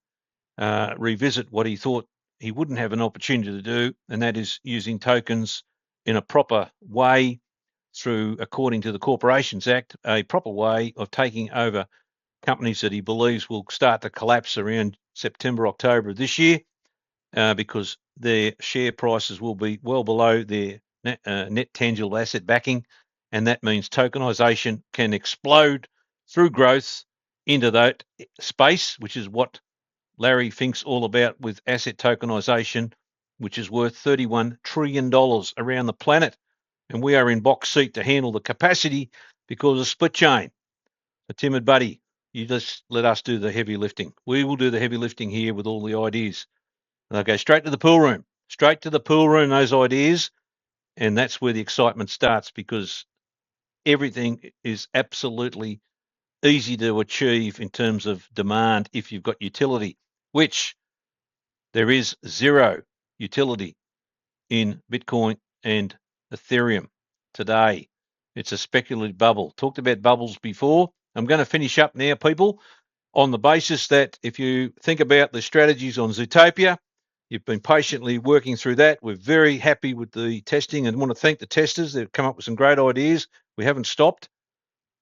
revisit what he thought he wouldn't have an opportunity to do, and that is using tokens in a proper way through, according to the Corporations Act, a proper way of taking over companies that he believes will start to collapse around September, October of this year, because their share prices will be well below their net tangible asset backing, and that means tokenization can explode through growth into that space, which is what Larry thinks all about with asset tokenization, which is worth $31 trillion around the planet. And we are in box seat to handle the capacity because of SplitChain. So, timid buddy, you just let us do the heavy lifting. We will do the heavy lifting here with all the ideas. And they'll go straight to the pool room, those ideas. And that's where the excitement starts, because everything is absolutely easy to achieve in terms of demand if you've got utility, which there is zero utility in Bitcoin and Ethereum today. It's a speculative bubble. Talked about bubbles before. I'm going to finish up now, people, on the basis that if you think about the strategies on Zutopia, you've been patiently working through that. We're very happy with the testing and want to thank the testers. They've come up with some great ideas. We haven't stopped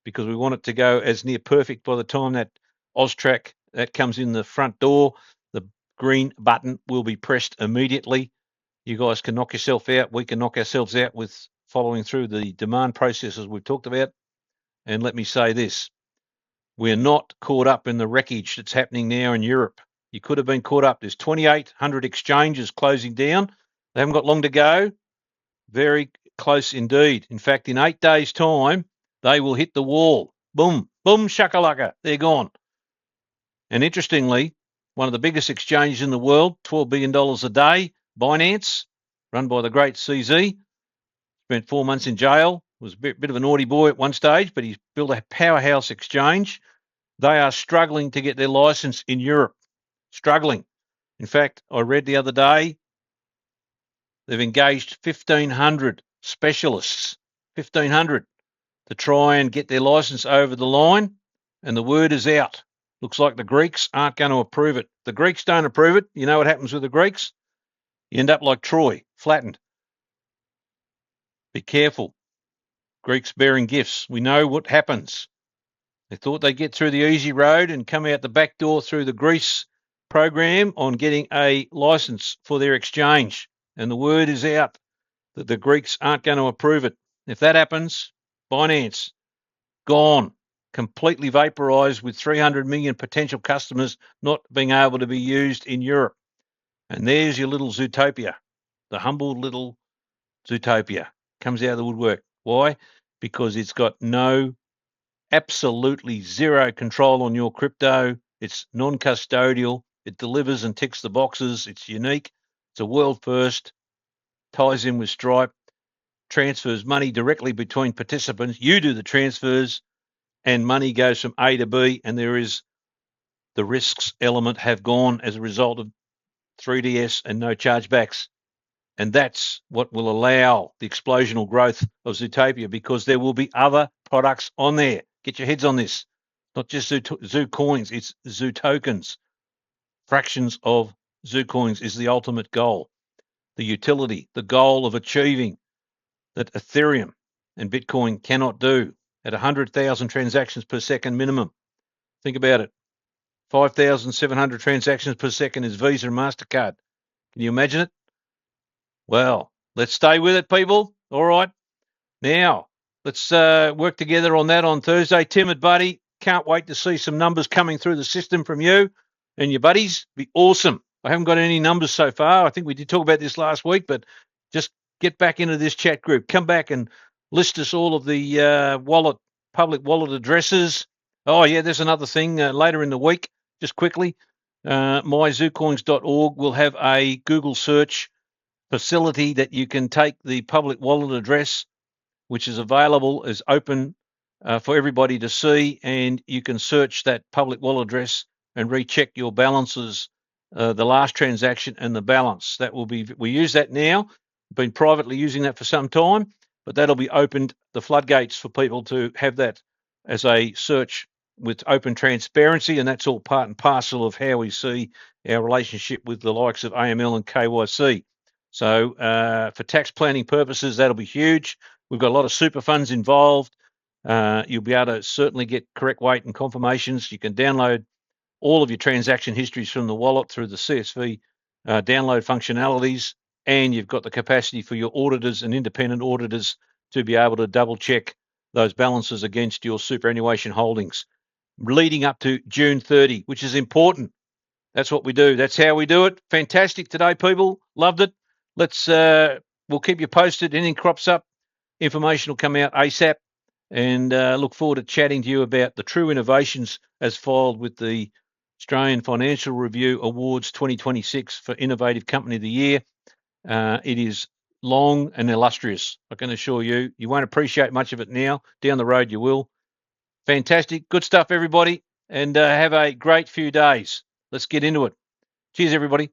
because we want it to go as near perfect by the time that AUSTRAC that comes in the front door. The green button will be pressed immediately. You guys can knock yourself out. We can knock ourselves out with following through the demand processes we've talked about. And let me say this, we're not caught up in the wreckage that's happening now in Europe. You could have been caught up. There's 2,800 exchanges closing down. They haven't got long to go. Very close indeed. In fact, in 8 days' time, they will hit the wall. Boom, boom, shakalaka. They're gone. And interestingly, one of the biggest exchanges in the world, $12 billion a day, Binance, run by the great CZ, spent 4 months in jail, was a bit of a naughty boy at one stage, but he's built a powerhouse exchange. They are struggling to get their license in Europe, struggling. In fact, I read the other day, they've engaged 1,500 specialists, 1,500, to try and get their license over the line, and the word is out. Looks like the Greeks aren't going to approve it. The Greeks don't approve it. You know what happens with the Greeks? You end up like Troy, flattened. Be careful. Greeks bearing gifts. We know what happens. They thought they'd get through the easy road and come out the back door through the Greece program on getting a license for their exchange. And the word is out that the Greeks aren't going to approve it. If that happens, Binance, gone, completely vaporized, with 300 million potential customers not being able to be used in Europe. And there's your little Zutopia, the humble little Zutopia, comes out of the woodwork. Why? Because it's got absolutely zero control on your crypto. It's non-custodial. It delivers and ticks the boxes. It's unique. It's a world first. Ties in with Stripe. Transfers money directly between participants. You do the transfers and money goes from A to B, and there is the risks element have gone as a result of 3DS and no chargebacks. And that's what will allow the explosional growth of Zutopia, because there will be other products on there. Get your heads on this. Not just Zucoins, it's Zutokens. Fractions of Zucoins is the ultimate goal. The utility, the goal of achieving that Ethereum and Bitcoin cannot do at 100,000 transactions per second minimum. Think about it. 5,700 transactions per second is Visa and MasterCard. Can you imagine it? Well, let's stay with it, people. All right. Now, let's work together on that on Thursday. Timid buddy, can't wait to see some numbers coming through the system from you and your buddies. Be awesome. I haven't got any numbers so far. I think we did talk about this last week, but just get back into this chat group. Come back and list us all of the public wallet addresses. Oh, yeah, there's another thing later in the week, just quickly. myzucoins.org will have a Google search facility that you can take the public wallet address, which is available, is open for everybody to see, and you can search that public wallet address and recheck your balances the last transaction and the balance. That will be, we use that now. We've been privately using that for some time, but that'll be opened the floodgates for people to have that as a search with open transparency, and that's all part and parcel of how we see our relationship with the likes of AML and KYC. So for tax planning purposes, that'll be huge. We've got a lot of super funds involved. You'll be able to certainly get correct weight and confirmations. You can download all of your transaction histories from the wallet through the CSV download functionalities, and you've got the capacity for your auditors and independent auditors to be able to double check those balances against your superannuation holdings leading up to June 30, which is important. That's what we do. That's how we do it. Fantastic today, people. Loved it. We'll keep you posted. Anything crops up, information will come out ASAP, and look forward to chatting to you about the true innovations as filed with the Australian Financial Review Awards 2026 for Innovative Company of the Year. It is long and illustrious. I can assure you, you won't appreciate much of it now. Down the road, you will. Fantastic. Good stuff, everybody. And have a great few days. Let's get into it. Cheers, everybody.